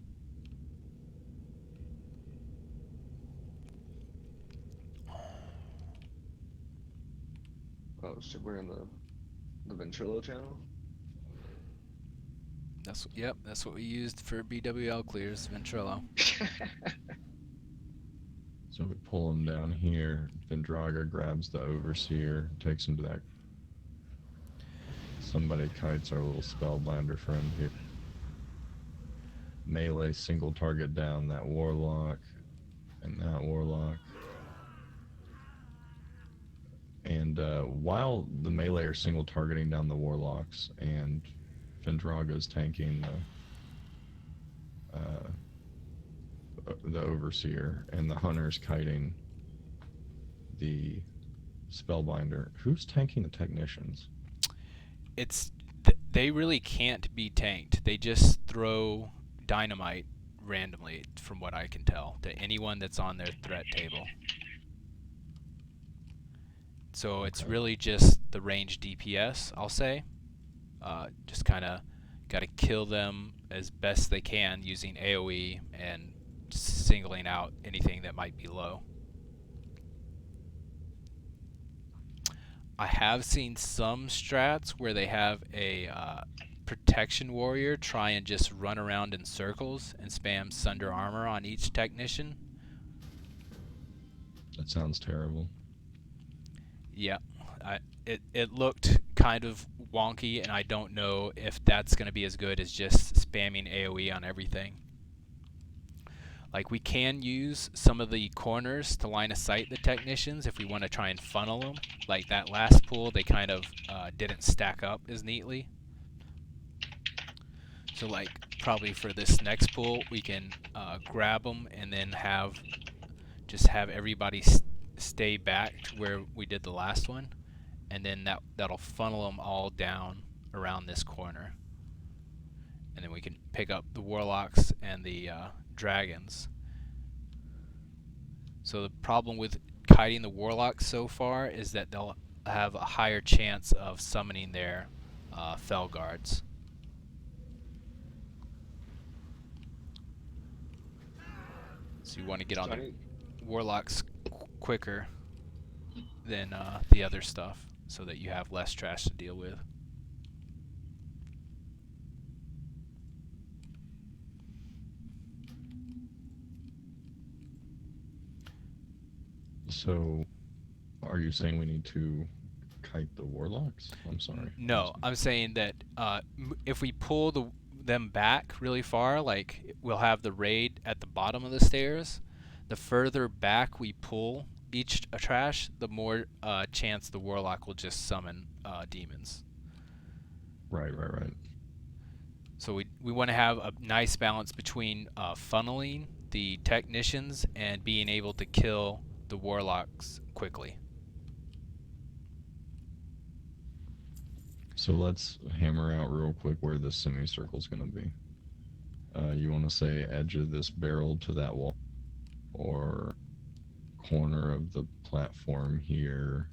Oh shit, we're in the Ventrilo channel.
That's what we used for BWL clears, Ventrilo.
So we pull him down here. Vendraga grabs the Overseer, takes him to that. Somebody kites our little Spellbinder friend here. Melee single target down that Warlock and that Warlock. And while the melee are single targeting down the Warlocks and Vendraga's tanking the Overseer and the Hunter's kiting the Spellbinder, who's tanking the technicians?
They really can't be tanked. They just throw dynamite randomly, from what I can tell, to anyone that's on their threat table. So it's really just the range DPS, I'll say. Just kind of got to kill them as best they can using AoE and singling out anything that might be low. I have seen some strats where they have a protection warrior try and just run around in circles and spam Sunder Armor on each technician.
That sounds terrible.
Yeah, it looked kind of wonky, and I don't know if that's going to be as good as just spamming AoE on everything. Like, we can use some of the corners to line of sight the technicians if we want to try and funnel them. Like that last pool, they kind of didn't stack up as neatly. So like probably for this next pool, we can grab them and then just have everybody stay back to where we did the last one, and then that'll funnel them all down around this corner. And then we can pick up the Warlocks and the Dragons. So the problem with kiting the Warlocks so far is that they'll have a higher chance of summoning their Fel Guards. So you want to get on the Warlocks quicker than the other stuff, so that you have less trash to deal with.
So, are you saying we need to kite the Warlocks? I'm sorry.
No, I'm saying that if we pull them back really far, like we'll have the raid at the bottom of the stairs, the further back we pull each trash, the more chance the Warlock will just summon demons.
Right.
So we want to have a nice balance between funneling the technicians and being able to kill the warlocks quickly.
So let's hammer out real quick where this semicircle is going to be. You want to say edge of this barrel to that wall, or corner of the platform here.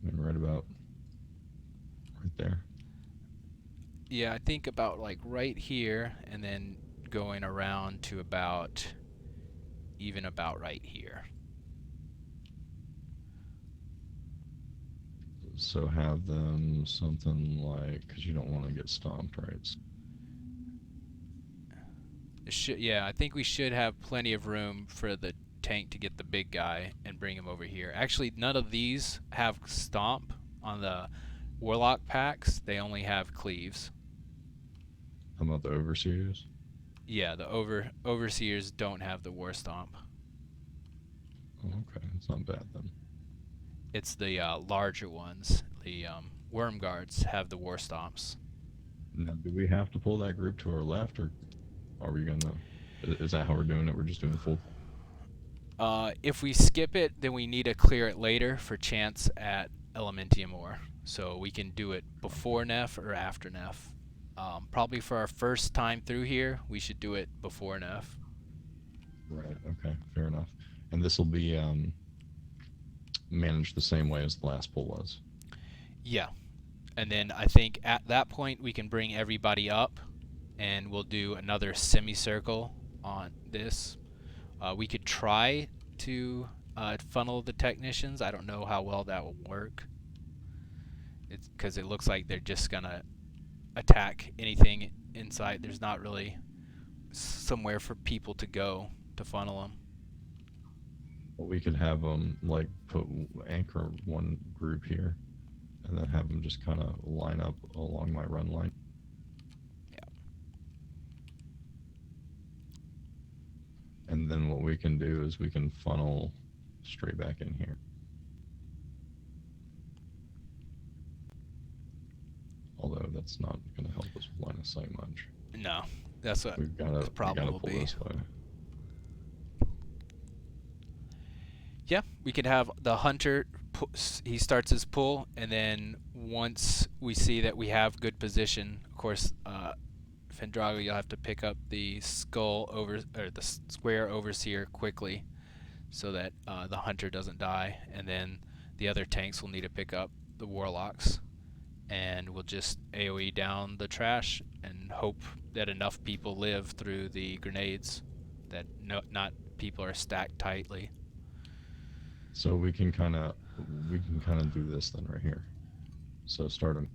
And right about right there.
Yeah, I think about like right here, and then going around to about right here.
So have them something like, because you don't want to get stomped, right?
Yeah, I think we should have plenty of room for the tank to get the big guy and bring him over here. Actually, none of these have stomp on the warlock packs. They only have cleaves.
How about the overseers?
Yeah, the overseers don't have the war stomp.
Oh, okay, it's not bad then.
It's the larger ones. The worm guards have the war stomps.
Now, do we have to pull that group to our left, or are we gonna? Is that how we're doing it? We're just doing full.
If we skip it, then we need to clear it later for chance at Elementium ore. So we can do it before Neff or after Neff. Probably for our first time through here, we should do it before Neff.
Right. Okay. Fair enough. And this will be managed the same way as the last pull was.
Yeah. And then I think at that point we can bring everybody up, and we'll do another semicircle on this. We could try to funnel the technicians. I don't know how well that will work. It's because it looks like they're just gonna attack anything inside. There's not really somewhere for people to go to funnel them.
Well, we could have them like put anchor one group here, and then have them just kind of line up along my run line. And then what we can do is we can funnel straight back in here. Although that's not going to help us with line of sight much.
No, that's what the problem will be.
This way.
Yeah, we could have the hunter, he starts his pull, and then once we see that we have good position, of course, Fendrago, you'll have to pick up the the square overseer quickly, so that the hunter doesn't die, and then the other tanks will need to pick up the warlocks, and we'll just AoE down the trash and hope that enough people live through the grenades, that not people are stacked tightly.
So we can kind of do this then right here. So start them.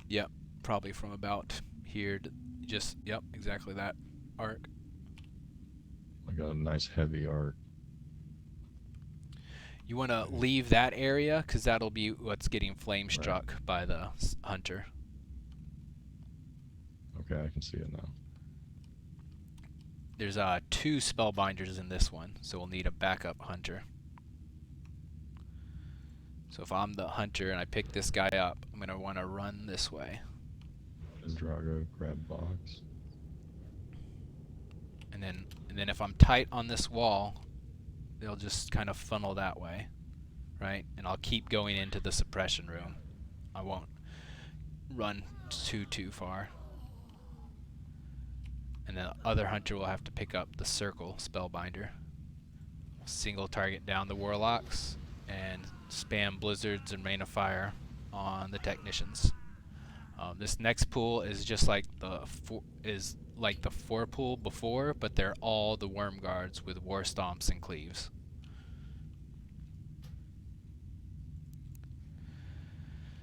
Yep, probably from about here to just, yep, exactly that arc.
Like a nice heavy arc.
You want to leave that area because that'll be what's getting flame struck by the hunter.
Okay, I can see it now.
There's 2 spellbinders in this one, so we'll need a backup hunter. So if I'm the hunter and I pick this guy up, I'm going to want to run this way.
Drago, grab box.
And then if I'm tight on this wall, they'll just kind of funnel that way, right? And I'll keep going into the suppression room. I won't run too far. And the other hunter will have to pick up the circle spellbinder. Single target down the warlocks and spam blizzards and rain of fire on the technicians. This next pool is just like the 4 pool before, but they're all the worm guards with war stomps and cleaves.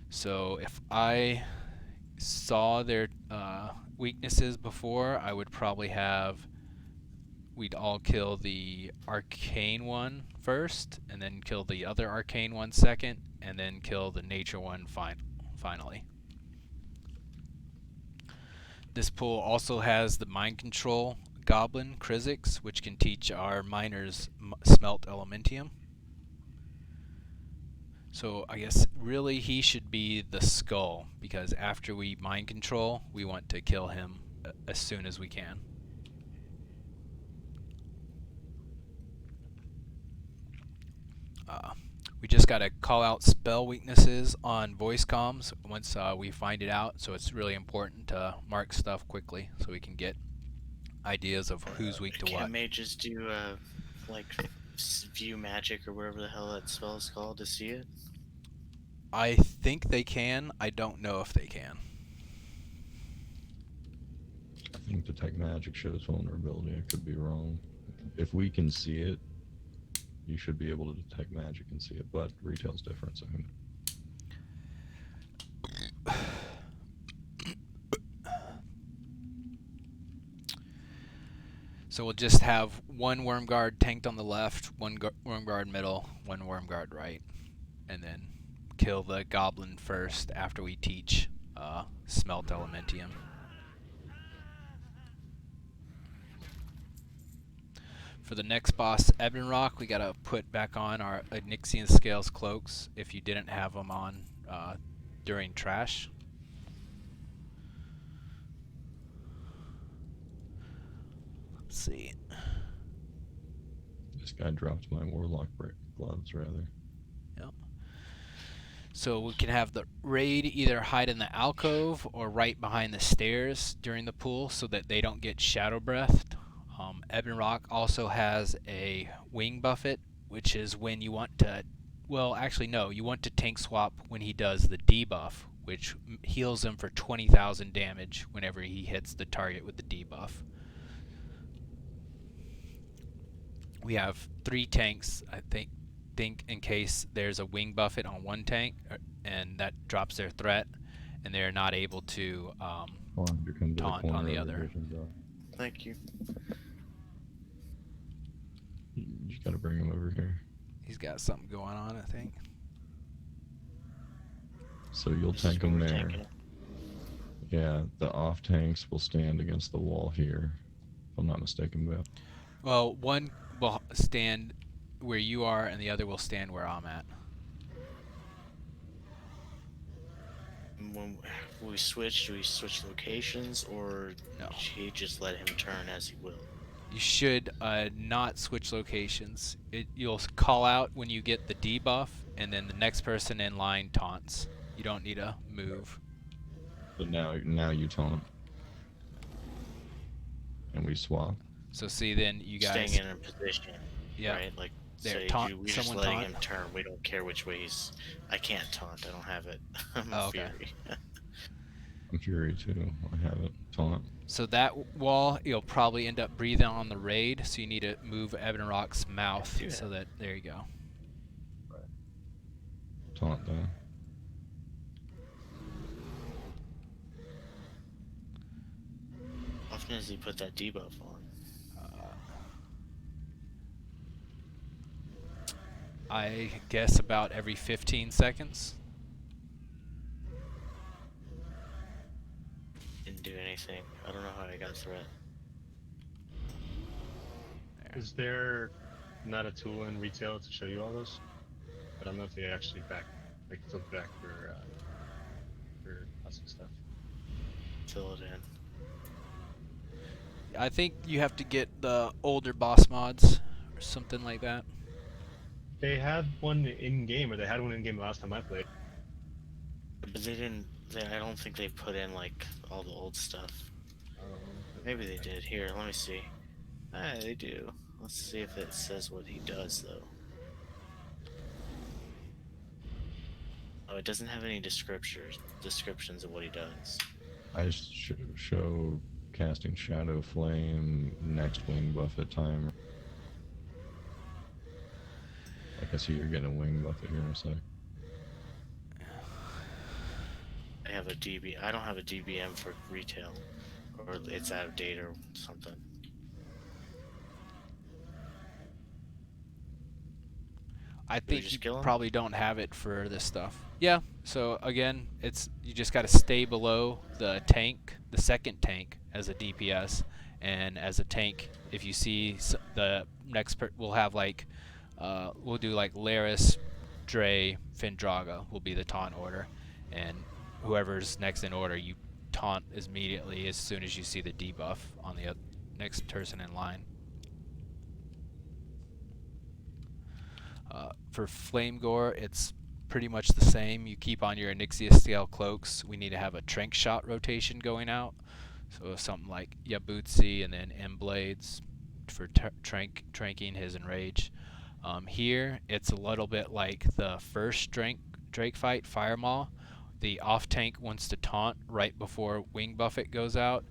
So if I saw their weaknesses before, I would probably we'd all kill the arcane one first, and then kill the other arcane one second, and then kill the nature one finally. This pool also has the mind control goblin, Krizix, which can teach our miners smelt elementium. So I guess really he should be the skull, because after we mind control, we want to kill him as soon as we can. We just got to call out spell weaknesses on voice comms once we find it out, so it's really important to mark stuff quickly so we can get ideas of who's weak to what.
Can mages do like view magic or whatever the hell that spell is called to see it?
I think they can. I don't know if they can.
I think detect magic shows vulnerability. I could be wrong. If we can see it, you should be able to detect magic and see it, but retail's different, so who knows?
So we'll just have one worm guard tanked on the left, one worm guard middle, one worm guard right, and then kill the goblin first after we teach Smelt Elementium. For the next boss, Ebonrock, we gotta put back on our Onyxian Scales cloaks if you didn't have them on during trash. Let's see.
This guy dropped my warlock gloves, rather.
Yep. So we can have the raid either hide in the alcove or right behind the stairs during the pool so that they don't get shadow breathed. Ebonrock also has a wing buffet, which is when you want to, well, actually no, you want to tank swap when he does the debuff, which heals him for 20,000 damage whenever he hits the target with the debuff. We have 3 tanks, I think in case there's a wing buffet on one tank, and that drops their threat, and they're not able to taunt on the other.
Thank you.
You just gotta bring him over here.
He's got something going on, I think.
So you'll
This is
tank
where
him
we're
there.
tanking it.
Yeah, the off tanks will stand against the wall here, if I'm not mistaken, Bill.
Well, one will stand where you are, and the other will stand where I'm at.
When we switch, do we switch locations, or
No.
should he just let him turn as he will?
You should not switch locations. You'll call out when you get the debuff, and then the next person in line taunts. You don't need to move.
But now you taunt. And we swap.
So see, then you guys.
Staying in a position,
Yeah.
right? Like,
There,
say
taunt-
we're just
someone
letting
taunt.
him turn. We don't care which way he's. I can't taunt. I don't have it. I'm
Oh, okay.
Fury.
I'm Fury too. I have it. Taunt.
So that wall, you'll probably end up breathing on the raid, so you need to move Ebonrock's mouth
do
so that, there you go.
Taunt down.
How often does he put that debuff on?
I guess about every 15 seconds.
Didn't do anything. I don't know how I got threat.
There.
Is there not a tool in retail to show you all those? I don't know if they actually flip back for custom stuff.
Fill it in.
I think you have to get the older boss mods or something like that.
They have one in game, or they had one in game last time I played.
But they didn't. I don't think they put in like all the old stuff. Maybe they did. Here, let me see. Ah, they do. Let's see if it says what he does, though. Oh, it doesn't have any descriptions of what he does.
I just show casting Shadow Flame, next wing buffet timer. I see you're getting a wing buffet here in a sec.
I have a DB. I don't have a DBM for retail, or it's out of date or something.
I
we
think
just
you
kill him?
probably don't have it for this stuff. Yeah, so again, you just got to stay below the tank, the second tank as a DPS, and as a tank, if you see the next we'll have like, we'll do like Laris, Dre, Findraga will be the taunt order, and whoever's next in order, you taunt immediately as soon as you see the debuff on the next person in line. For Flame Gore, it's pretty much the same. You keep on your Onyxia scale cloaks. We need to have a trank shot rotation going out. So something like Yabutsi and then M-Blades for tranking his Enrage. Here, it's a little bit like the first Drake fight, Fire Maw. The off-tank wants to taunt right before Wing Buffet goes out,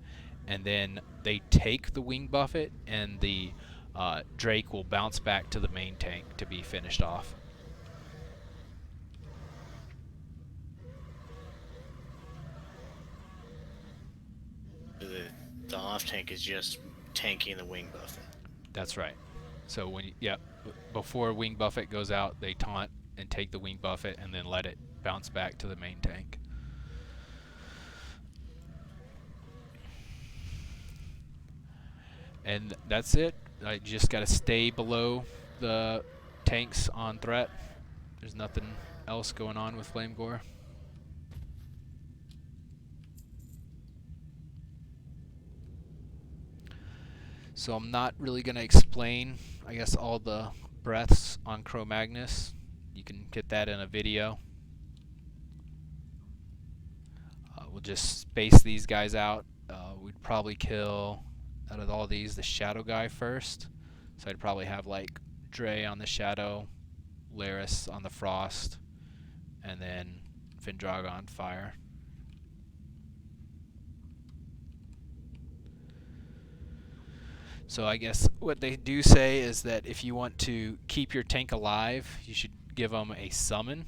and then they take the Wing Buffet, and the Drake will bounce back to the main tank to be finished off.
The off tank is just tanking the Wing Buffet.
That's right. So when before Wing Buffet goes out, they taunt and take the Wing Buffet and then let it bounce back to the main tank. And that's it. I just got to stay below the tanks on threat. There's nothing else going on with Flame Gore. So I'm not really going to explain, I guess, all the breaths on Cro-Magnus. You can get that in a video. We'll just space these guys out. We'd probably kill, out of all these, the Shadow guy first. So I'd probably have like Dre on the Shadow, Laris on the Frost, and then Findraga on Fire. So I guess what they do say is that if you want to keep your tank alive, you should give them a summon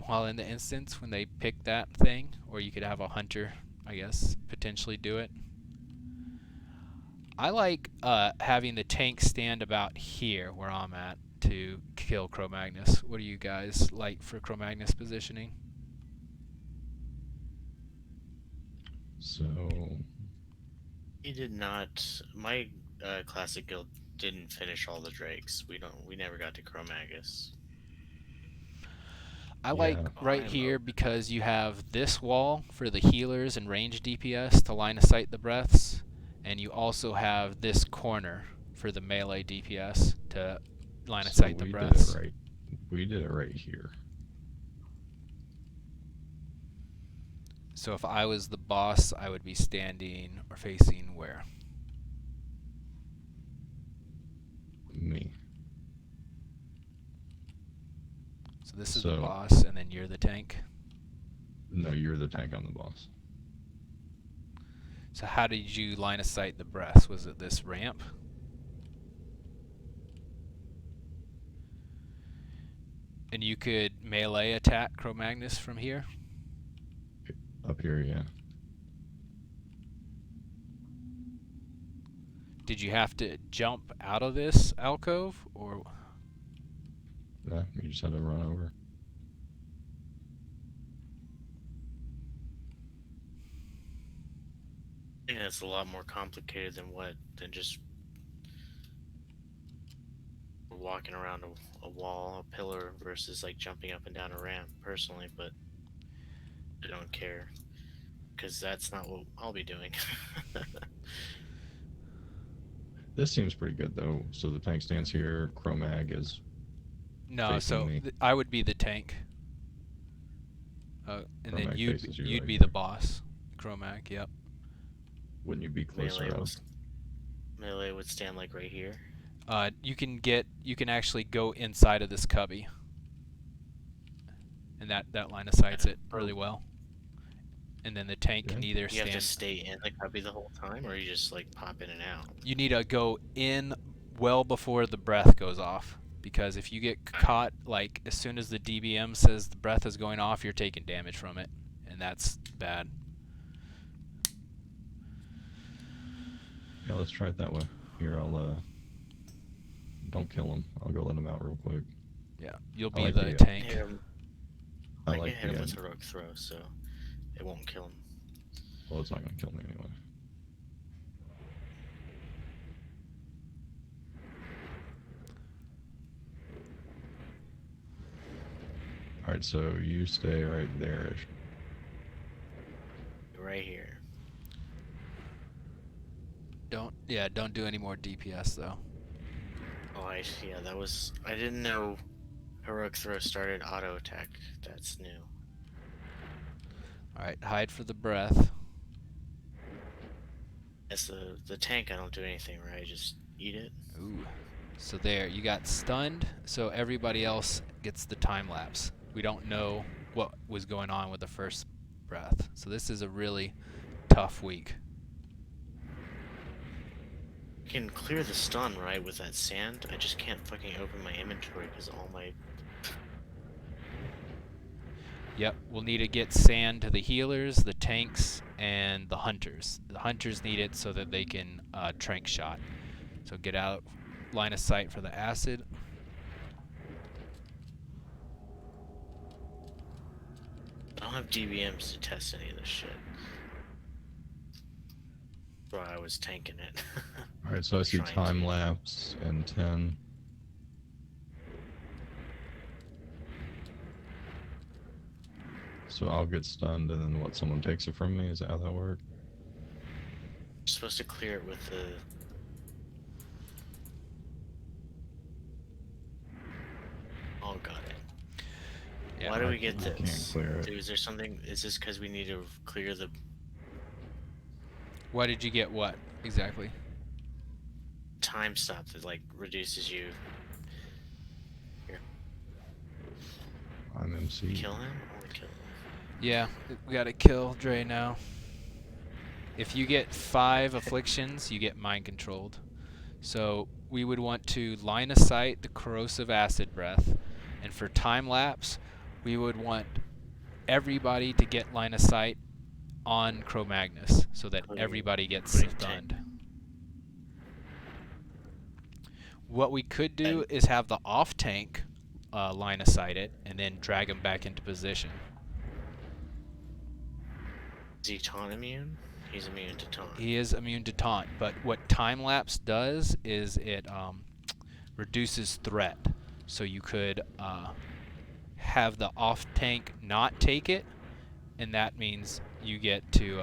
while in the instance when they pick that thing, or you could have a hunter, I guess, potentially do it. I like having the tank stand about here where I'm at to kill Cro-Magnus. What do you guys like for Cro-Magnus positioning?
So
He did not. My classic guild didn't finish all the Drakes. We never got to Cro-Magus.
I like right here because you have this wall for the healers and range DPS to line of sight the breaths, and you also have this corner for the melee DPS to line of sight the breaths.
We did it right here.
So if I was the boss, I would be standing or facing where?
Me.
So this is the boss, and then you're the tank.
No, you're the tank, I'm the boss.
So how did you line of sight the breaths? Was it this ramp? And you could melee attack Cro-Magnus from here?
Up here, yeah.
Did you have to jump out of this alcove, or?
Yeah, you just had to run over.
I think that's a lot more complicated than just walking around a wall, a pillar, versus like jumping up and down a ramp, personally, but I don't care, because that's not what I'll be doing.
This seems pretty good, though. So the tank stands here, Cro-Mag is
No, so I would be the tank. And then you'd be the boss. Cro-Mag, yep.
Wouldn't you be closer up?
Melee would stand like right here.
You can actually go inside of this cubby, and that line of sights it really well. And then the tank can either stand.
You have to stay in the cubby the whole time, or you just like pop in and out?
You need to go in well before the breath goes off, because if you get caught, like as soon as the DBM says the breath is going off, you're taking damage from it, and that's bad.
Yeah, let's try it that way. Here, I'll don't kill him. I'll go let him out real quick.
Yeah, you'll be the tank.
I can hit him with a rogue throw, so it won't kill him.
Well, it's not going to kill me anyway. Alright, so you stay right there.
Right here.
Don't do any more DPS though.
Oh, yeah, that was... I didn't know Heroic Throw started auto attack. That's new.
Alright, hide for the breath.
As the tank, I don't do anything, right? I just eat it.
Ooh. So there, you got stunned, so everybody else gets the time lapse. We don't know what was going on with the first breath. So this is a really tough week.
I can clear the stun, right, with that sand. I just can't fucking open my inventory because all my...
Yep, we'll need to get sand to the healers, the tanks, and the hunters. The hunters need it so that they can trank shot. So get out line of sight for the acid.
I don't have DBMs to test any of this shit. That's why I was tanking it.
Alright, so I see
Trying to.
time lapse and 10. So I'll get stunned and then someone takes it from me? Is that how that works?
I'm supposed to clear it with the... Oh, got it.
Yeah,
Why do we get
I can't
this?
clear it.
Dude, is there something... Is this because we need to clear the...
Why did you get what exactly?
time stop that, like, reduces you... Here.
I'm MC.
Kill him? I wanna kill him.
Yeah, we gotta kill Dre now. If you get 5 afflictions, you get mind controlled. So we would want to line of sight the corrosive acid breath, and for time lapse, we would want everybody to get line of sight on Cro-Magnus so that everybody gets
Including
stunned. What we could do is have the off tank line of sight it and then drag him back into position.
Is he taunt immune? He's immune to taunt.
He is immune to taunt, but what time lapse does is it reduces threat. So you could have the off tank not take it, and that means you get to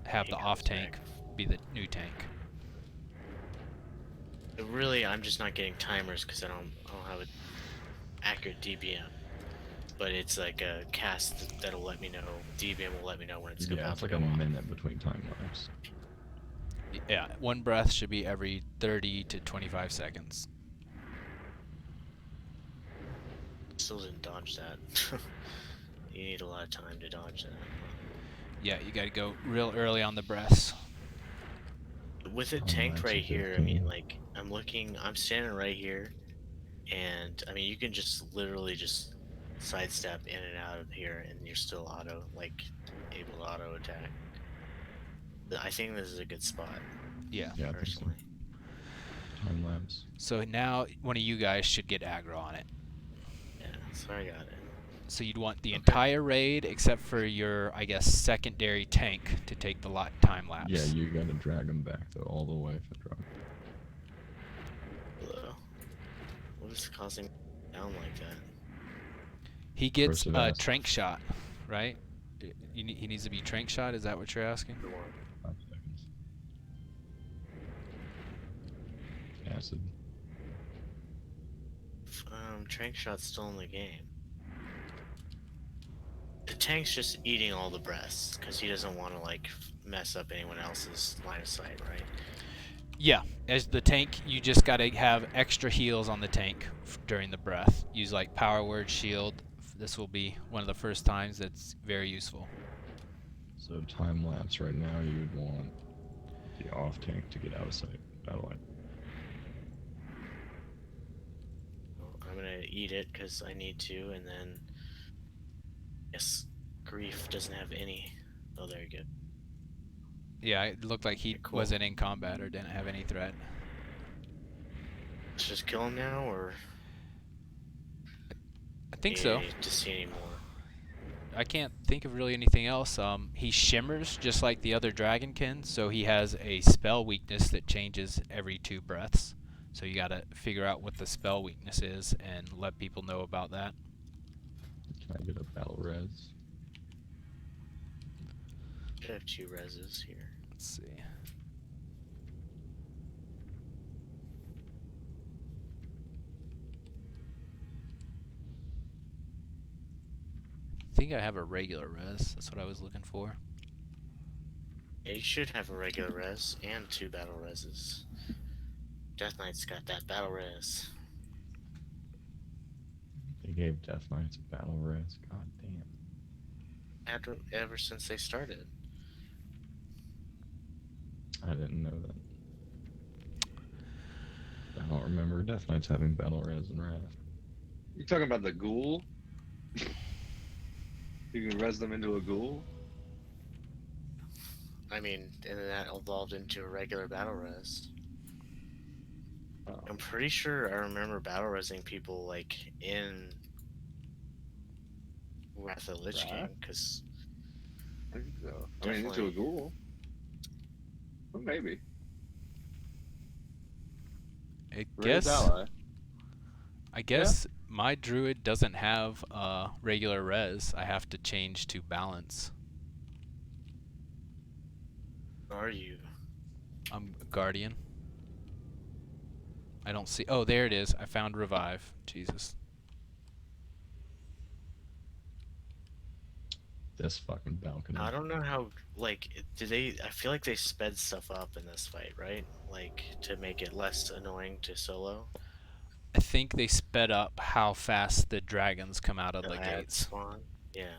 have the off tank be the new tank.
But really, I'm just not getting timers because I don't have an accurate DBM. But it's like a cast that'll let me know. DBM will let me know when it's
Yeah,
about
it's
to
like
go
a
off.
minute between time lapse.
Yeah, one breath should be every 30 to 25 seconds.
Still didn't dodge that. You need a lot of time to dodge that.
Yeah, you gotta go real early on the breaths.
With it
Oh,
tanked
that's
right
a
here, I
15.
mean, like, I'm standing right here, and, I mean, you can just literally just sidestep in and out of here, and you're still able to auto attack. I think this is a good spot,
Yeah.
Yeah, I think so.
personally.
Time lapse.
So now one of you guys should get aggro on it.
Yeah, so I got it.
So you'd want the
Okay.
entire raid except for your, I guess, secondary tank to take the time lapse.
Yeah, you gotta drag him back though, all the way for drop.
Hello. What is causing down like that?
He gets
Corrosive
a
acid.
trank shot, right? He needs to be trank shot. Is that what you're asking?
5 seconds. Acid.
Trank shot's still in the game. The tank's just eating all the breaths because he doesn't want to like mess up anyone else's line of sight, right?
Yeah, as the tank, you just gotta have extra heals on the tank during the breath. Use like power word shield. This will be one of the first times that's very useful.
So time lapse right now, you would want the off tank to get out of sight. Battle line.
Well, I'm gonna eat it because I need to, and then yes, Grief doesn't have any. Oh, there you go.
Yeah, it looked like he
Cool.
wasn't in combat or didn't have any threat.
Let's just kill him now, or
I think
do
so.
you need to see any more?
I can't think of really anything else. He shimmers just like the other dragonkin, so he has a spell weakness that changes every 2 breaths. So you gotta figure out what the spell weakness is and let people know about that.
I get a battle res.
I have 2 reses here.
Let's see. I think I have a regular res. That's what I was looking for.
Yeah, you should have a regular res and 2 battle reses. Death Knight's got that battle res.
They gave Death Knights a battle res. God damn.
Ever since they started.
I didn't know that. I don't remember Death Knights having battle res and wrath.
You talking about the ghoul? You can res them into a ghoul?
I mean, and then that evolved into a regular battle res.
Oh.
I'm pretty sure I remember battle resing people like in Wrath of the Lich King, because
I think so. I mean, into a ghoul. Well, maybe.
I guess my druid doesn't have regular res. I have to change to balance.
are you?
I'm a guardian. I don't see. Oh, there it is. I found revive. Jesus.
This fucking balcony.
I don't know how. Like, did they? I feel like they sped stuff up in this fight, right? Like to make it less annoying to solo.
I think they sped up how fast the dragons come out of the
ad
gates.
spawn. Yeah.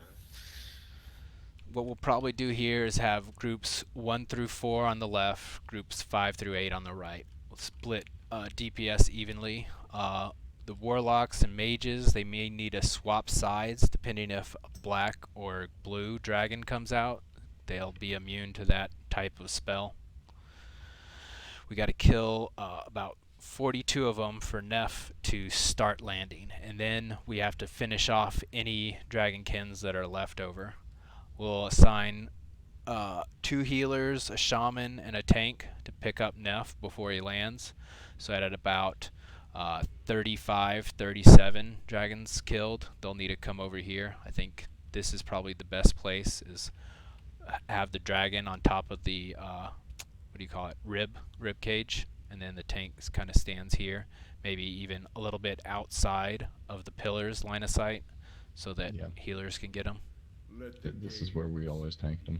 What we'll probably do here is have groups 1 through 4 on the left, groups 5 through 8 on the right. We'll split DPS evenly. The warlocks and mages, they may need to swap sides depending if a black or blue dragon comes out. They'll be immune to that type of spell. We got to kill about 42 of them for Neff to start landing, and then we have to finish off any dragonkins that are left over. We'll assign 2 healers, a shaman, and a tank to pick up Neff before he lands. So at about 35, 37 dragons killed, they'll need to come over here. I think this is probably the best place, is have the dragon on top of the what do you call it, rib cage, and then the tank kind of stands here, maybe even a little bit outside of the pillars line of sight, so that healers can get them.
This is where we always tanked them.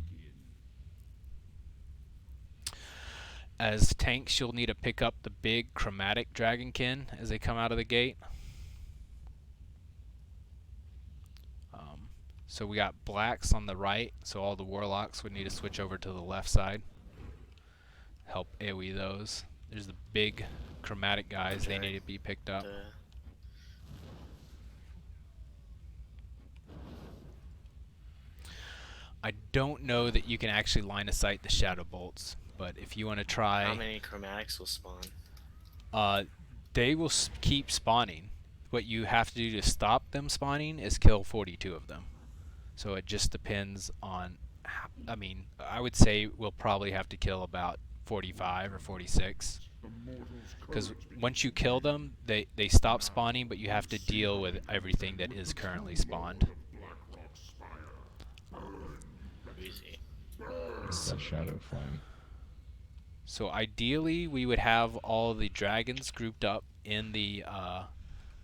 As tanks, you'll need to pick up the big chromatic dragonkin as they come out of the gate. So we got blacks on the right, so all the warlocks would need to switch over to the left side. Help AoE those. There's the big chromatic guys, they need to be picked up. I don't know that you can actually line of sight the shadow bolts, but if you want to try...
How many chromatics will spawn?
They will keep spawning. What you have to do to stop them spawning is kill 42 of them. So it just depends on... I mean, I would say we'll probably have to kill about 45 or 46. Because once you kill them, they stop spawning, but you have to deal with everything that is currently spawned.
That shadow flame.
So ideally, we would have all the dragons grouped up in the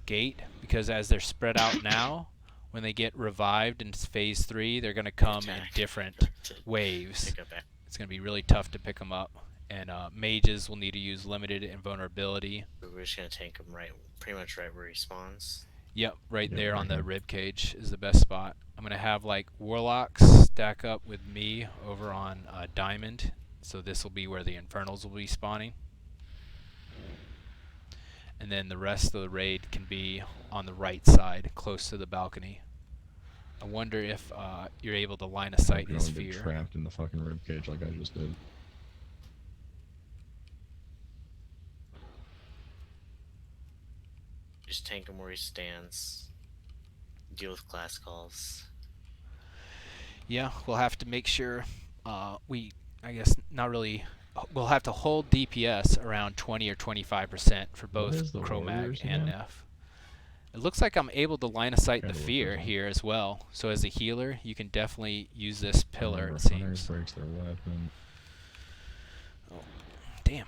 gate, because as they're spread out now, when they get revived in phase 3, they're going to come in different waves. It's going to be really tough to pick them up, and mages will need to use limited invulnerability.
We're just going to tank him pretty much right where he spawns.
Yep, right there on the rib cage is the best spot. I'm going to have like warlocks stack up with me over on diamond, so this will be where the infernals will be spawning. And then the rest of the raid can be on the right side, close to the balcony. I wonder if you're able to line of sight his fear.
Get trapped in the fucking rib cage like I just did.
Just tank him where he stands. Deal with class calls.
Yeah, we'll have to make sure I guess not really, we'll have to hold DPS around 20 or 25% for both Chromag and Neff. It looks like I'm able to line of sight the
Gotta look
fear
this up.
here as well. So as a healer, you can definitely use this pillar,
Remember,
it
hunters
seems.
breaks their weapon.
Oh, damn.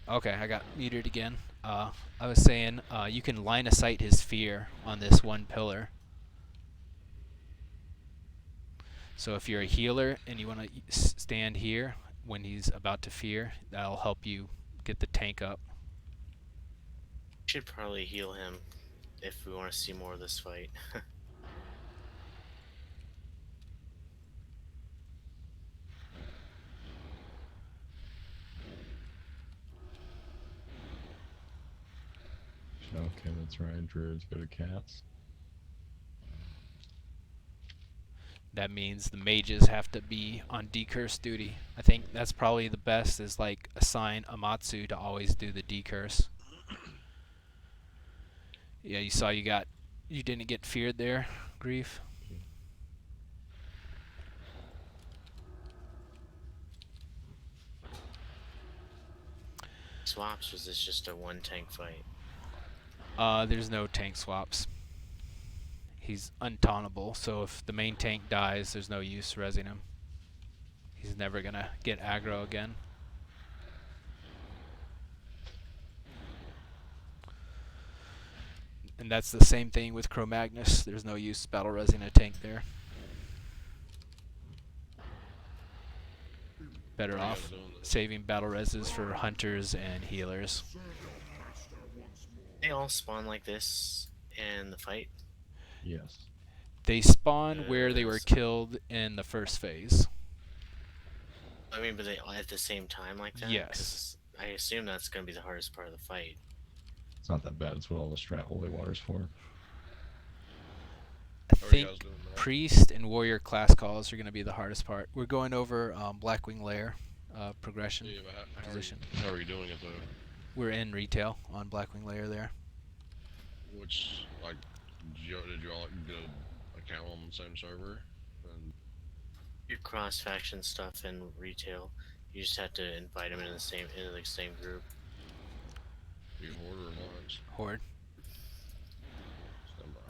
Okay, I got muted again. I was saying you can line of sight his fear on this one pillar. So if you're a healer and you want to stand here when he's about to fear, that'll help you get the tank up.
Should probably heal him if we want to see more of this fight.
Okay, that's right. Druids go to cats.
That means the mages have to be on decurse duty. I think that's probably the best, is like assign Amatsu to always do the decurse. Yeah, you saw you didn't get feared there, Grief.
Swaps, was this just a one tank fight?
There's no tank swaps. He's untauntable, so if the main tank dies, there's no use resing him. He's never gonna get aggro again. And that's the same thing with Cro-Magnus. There's no use battle resing a tank there. Better off saving battle reses for hunters and healers.
They all spawn like this in the fight.
Yes.
They spawn where they were killed in the first phase.
I mean, but they all at the same time like that?
Yes.
'Cause I assume that's going to be the hardest part of the fight.
It's not that bad. It's what all the strat holy water's for.
I think priest and warrior class calls are going to be the hardest part. We're going over Blackwing Lair progression position.
How are you doing it though?
We're in retail on Blackwing Lair there.
Which, like, did you all get an account on the same server? And
Your cross faction stuff in retail, you just have to invite them into the same group.
you Horde or Alliance?
Horde.
Stand by.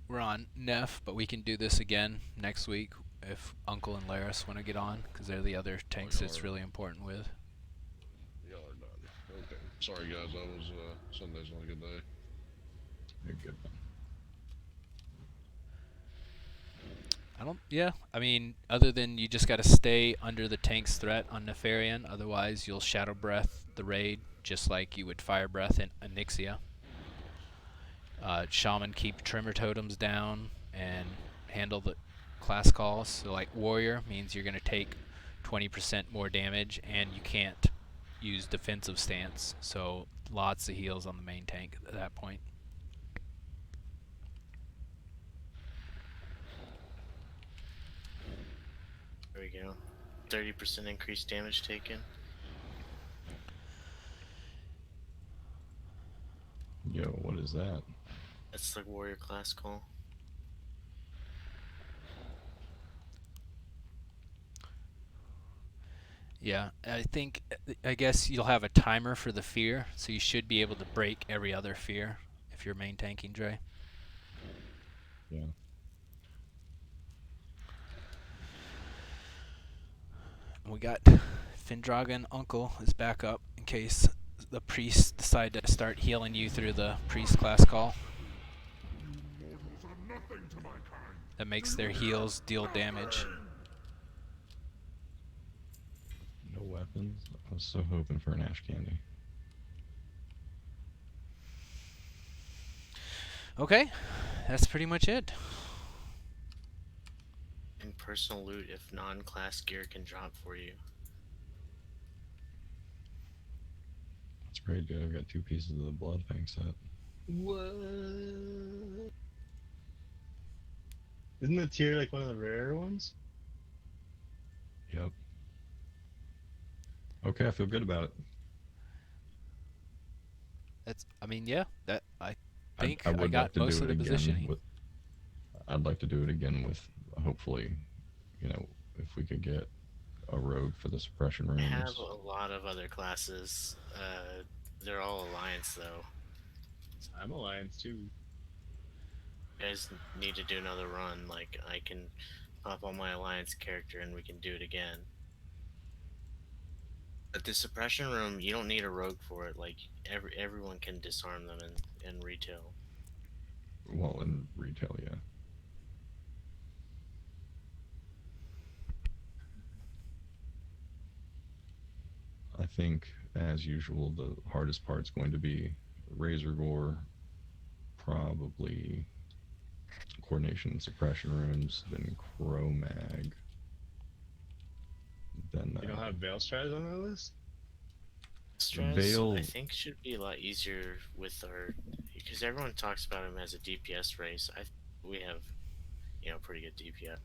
We're on Neff, but we can do this again next week if Uncle and Laris want to get on, because they're the other tanks
y'all
it's
are-
really important with.
Y'all are done. Okay. Sorry guys, that was Sunday's not a good day.
You're good.
I mean, other than you just got to stay under the tank's threat on Nefarian, otherwise you'll Shadow Breath the raid, just like you would Fire Breath in Onyxia. Shaman keep Tremor Totems down and handle the class calls. So like Warrior means you're going to take 20% more damage, and you can't use defensive stance, so lots of heals on the main tank at that point.
There we go. 30% increased damage taken.
Yo, what is that?
That's the warrior class call.
Yeah, I guess you'll have a timer for the fear, so you should be able to break every other fear if you're main tanking, Dre.
Yeah.
We got Findragon Uncle is back up in case the priests decide to start healing you through the priest class call. That makes their heals deal damage.
No weapons. I was so hoping for an ash candy.
Okay, that's pretty much it.
And personal loot if non-class gear can drop for you.
That's pretty good. I've got 2 pieces of the blood fang set.
What? Isn't the tier like one of the rarer ones?
Yep. Okay, I feel good about it.
I mean, yeah, that I think I
would
got
like to
most
do
of
it
the
again
positioning.
I'd like to do it again with, hopefully, if we could get a rogue for the suppression
I
rooms.
have a lot of other classes. They're all Alliance though.
I'm Alliance too.
You guys need to do another run. Like I can hop on my Alliance character and we can do it again. But the suppression room, you don't need a rogue for it. Like everyone can disarm them in retail.
Well, in retail, yeah. I think, as usual, the hardest part's going to be Razor Gore, probably Coordination and Suppression Rooms, then Cro-Mag, then...
You don't have Veil Strat on that list?
Stress,
Veil-
I think, should be a lot easier with our, because everyone talks about him as a DPS race. We have, pretty good DPS.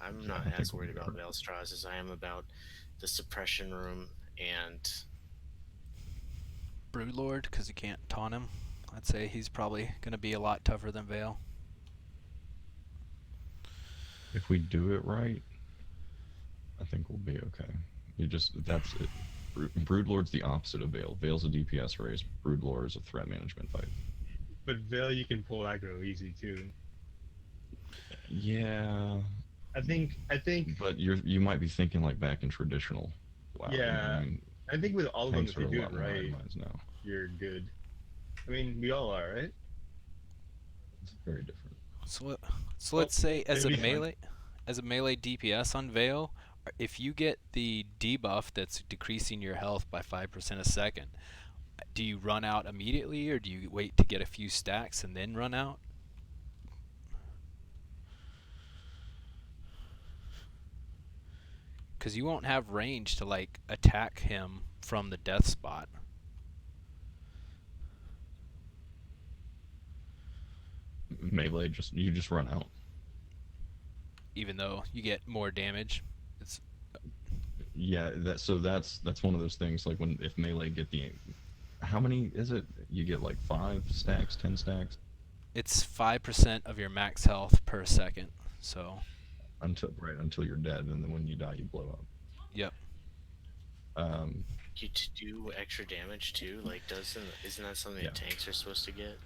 I'm
Yeah,
not
I think
as
we'll
worried
be
about
alright.
Veilstraws as I am about the suppression room and
Broodlord, because you can't taunt him. I'd say he's probably going to be a lot tougher than Veil.
If we do it right, I think we'll be okay. That's it. Broodlord's the opposite of Veil. Veil's a DPS race. Broodlord is a threat management fight.
But Veil you can pull aggro easy too.
Yeah,
I think
but you might be thinking like back in traditional. Wow.
Yeah. I think with all of them,
Tanks
if
are
you
a
do
lot
it
more
right,
itemized now.
you're good. I mean, we all are, right?
It's very different.
So let's say as a
maybe fine.
melee DPS on Veil, if you get the debuff that's decreasing your health by 5% a second, do you run out immediately or do you wait to get a few stacks and then run out? Because you won't have range to like attack him from the death spot.
Melee, you just run out.
Even though you get more damage.
Yeah, that's one of those things. Like if melee get how many is it? You get like 5 stacks, 10 stacks.
It's 5% of your max health per second. So
until you're dead, and then when you die, you blow up.
Yep.
you to do extra damage too. Like, isn't that something that tanks are supposed to get?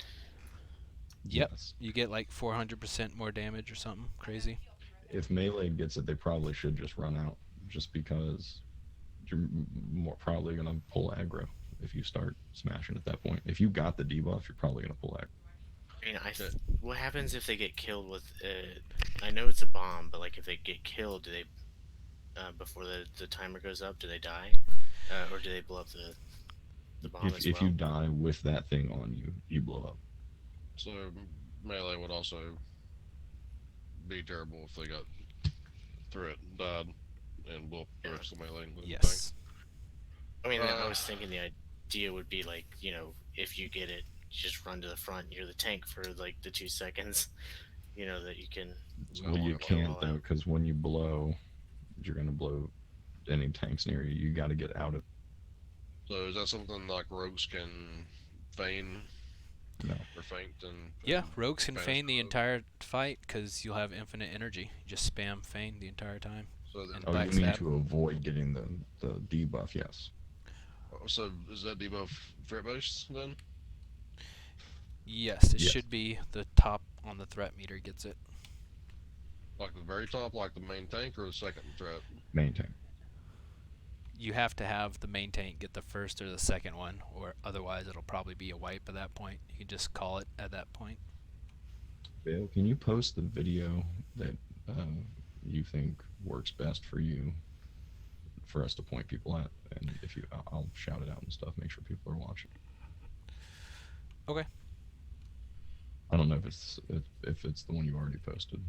Yep.
Yes.
You get like 400% more damage or something crazy.
If melee gets it, they probably should just run out, just because you're more probably gonna pull aggro if you start smashing at that point. If you got the debuff, you're probably gonna pull aggro.
I mean, what happens if they get killed with? I know it's a bomb, but like if they get killed, do they before the timer goes up? Do they die, or do they blow up the bomb as well?
If you die with that thing on you, you blow up.
So melee would also be terrible if they got through it, died, and blew up the rest of the melee.
Yes.
I mean, I was thinking the idea would be like, if you get it, you just run to the front. You're the tank for like the 2 seconds, that you can.
Well, you can't though, because when you blow, you're gonna blow any tanks near you. You got to get out of.
So is that something like rogues can feign?
No.
Or feint and.
Yeah, rogues can feign the
rogue.
entire fight because you'll have infinite energy. You just spam feign the entire time.
So then,
Oh, you
backstab.
mean to avoid getting the debuff? Yes.
so is that debuff threat based then?
Yes, it
Yes.
should be the top on the threat meter gets it.
Like the very top, like the main tank, or the second threat?
Main tank.
You have to have the main tank get the first or the second one, or otherwise it'll probably be a wipe at that point. You can just call it at that point.
Bill, can you post the video that you think works best for you, for us to point people at? And if you, I'll shout it out and stuff. Make sure people are watching.
Okay.
I don't know if it's the one you already posted.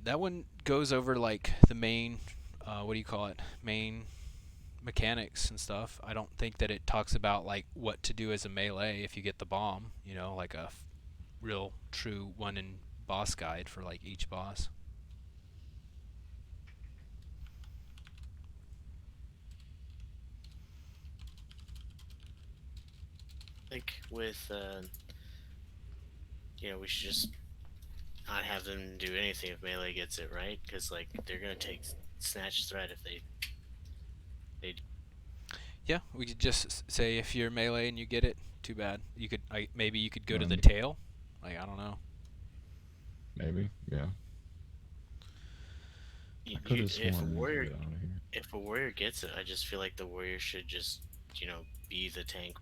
That one goes over like the main, what do you call it? Main mechanics and stuff. I don't think that it talks about like what to do as a melee if you get the bomb. Like a real true one in boss guide for like each boss.
Like with, we should just not have them do anything if melee gets it, right? Because like they're gonna take snatch threat if they.
Yeah, we could just say if you're melee and you get it, too bad. You could maybe you could go to the
Right.
tail. Like I don't know.
Maybe, yeah. I could have
If a
sworn we
warrior,
could get out of here.
if a warrior gets it, I just feel like the warrior should just, be the tank.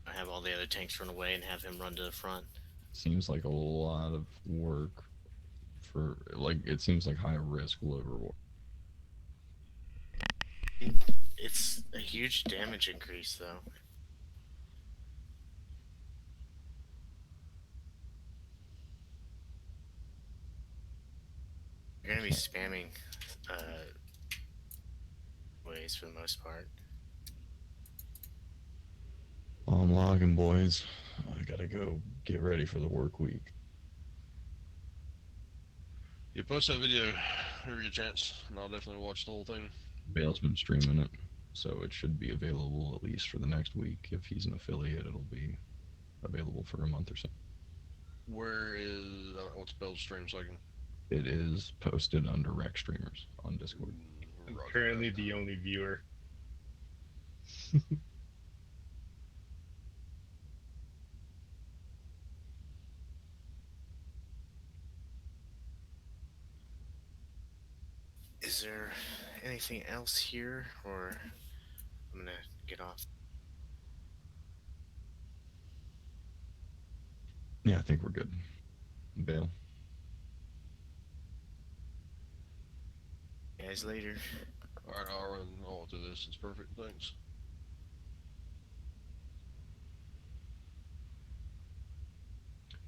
Have all the other tanks run away and have him run to the front.
Seems like a lot of work for it seems like high risk, low reward.
It's a huge damage increase, though. You're gonna be spamming ways for the most part.
I'm logging, boys. I gotta go get ready for the work week.
You post that video whenever you get a chance, and I'll definitely watch the whole thing.
Bale's been streaming it, so it should be available at least for the next week. If he's an affiliate, it'll be available for a month or so.
Where is what's Bill's stream so I can?
It is posted under Rec Streamers on Discord.
I'm
Roger
currently
that.
the only viewer.
Is there anything else here, or I'm gonna get off?
Yeah, I think we're good. Bale.
Guys, later.
Alright, I'll run all through this. It's perfect. Thanks.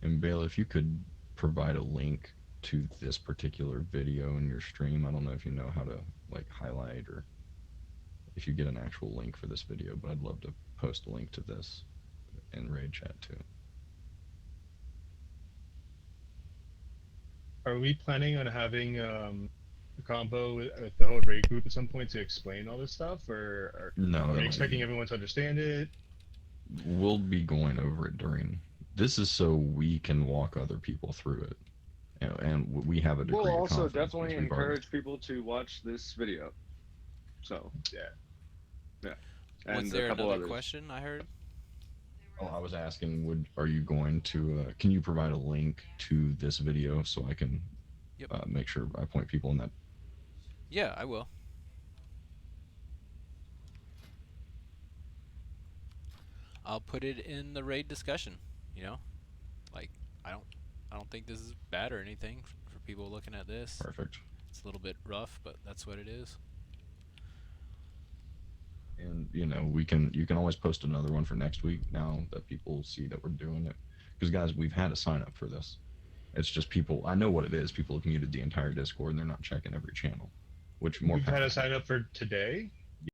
And Bale, if you could provide a link to this particular video in your stream, I don't know if you know how to highlight or if you get an actual link for this video, but I'd love to post a link to this in raid chat too.
Are we planning on having a combo with the whole raid group at some point to explain all this stuff, or
No,
are we
no,
expecting everyone to understand it?
we'll be going over it during. This is so we can walk other people through it, and we have a degree
We'll
of
also
confidence,
definitely
which we've already-
encourage people to watch this video. So
Yeah.
and
Was
a
there
couple
another
others.
question I heard?
Oh, I was asking, are you going to? Can you provide a link to this video so I can
Yep.
make sure I point people in that?
Yeah, I will. I'll put it in the raid discussion. Like I don't think this is bad or anything for people looking at this.
Perfect.
It's a little bit rough, but that's what it is.
And you can always post another one for next week now that people see that we're doing it. Because guys, we've had a sign up for this. It's just people. I know what it is. People have muted the entire Discord and they're not checking every channel. Which more
We've had
power.
a sign up for today.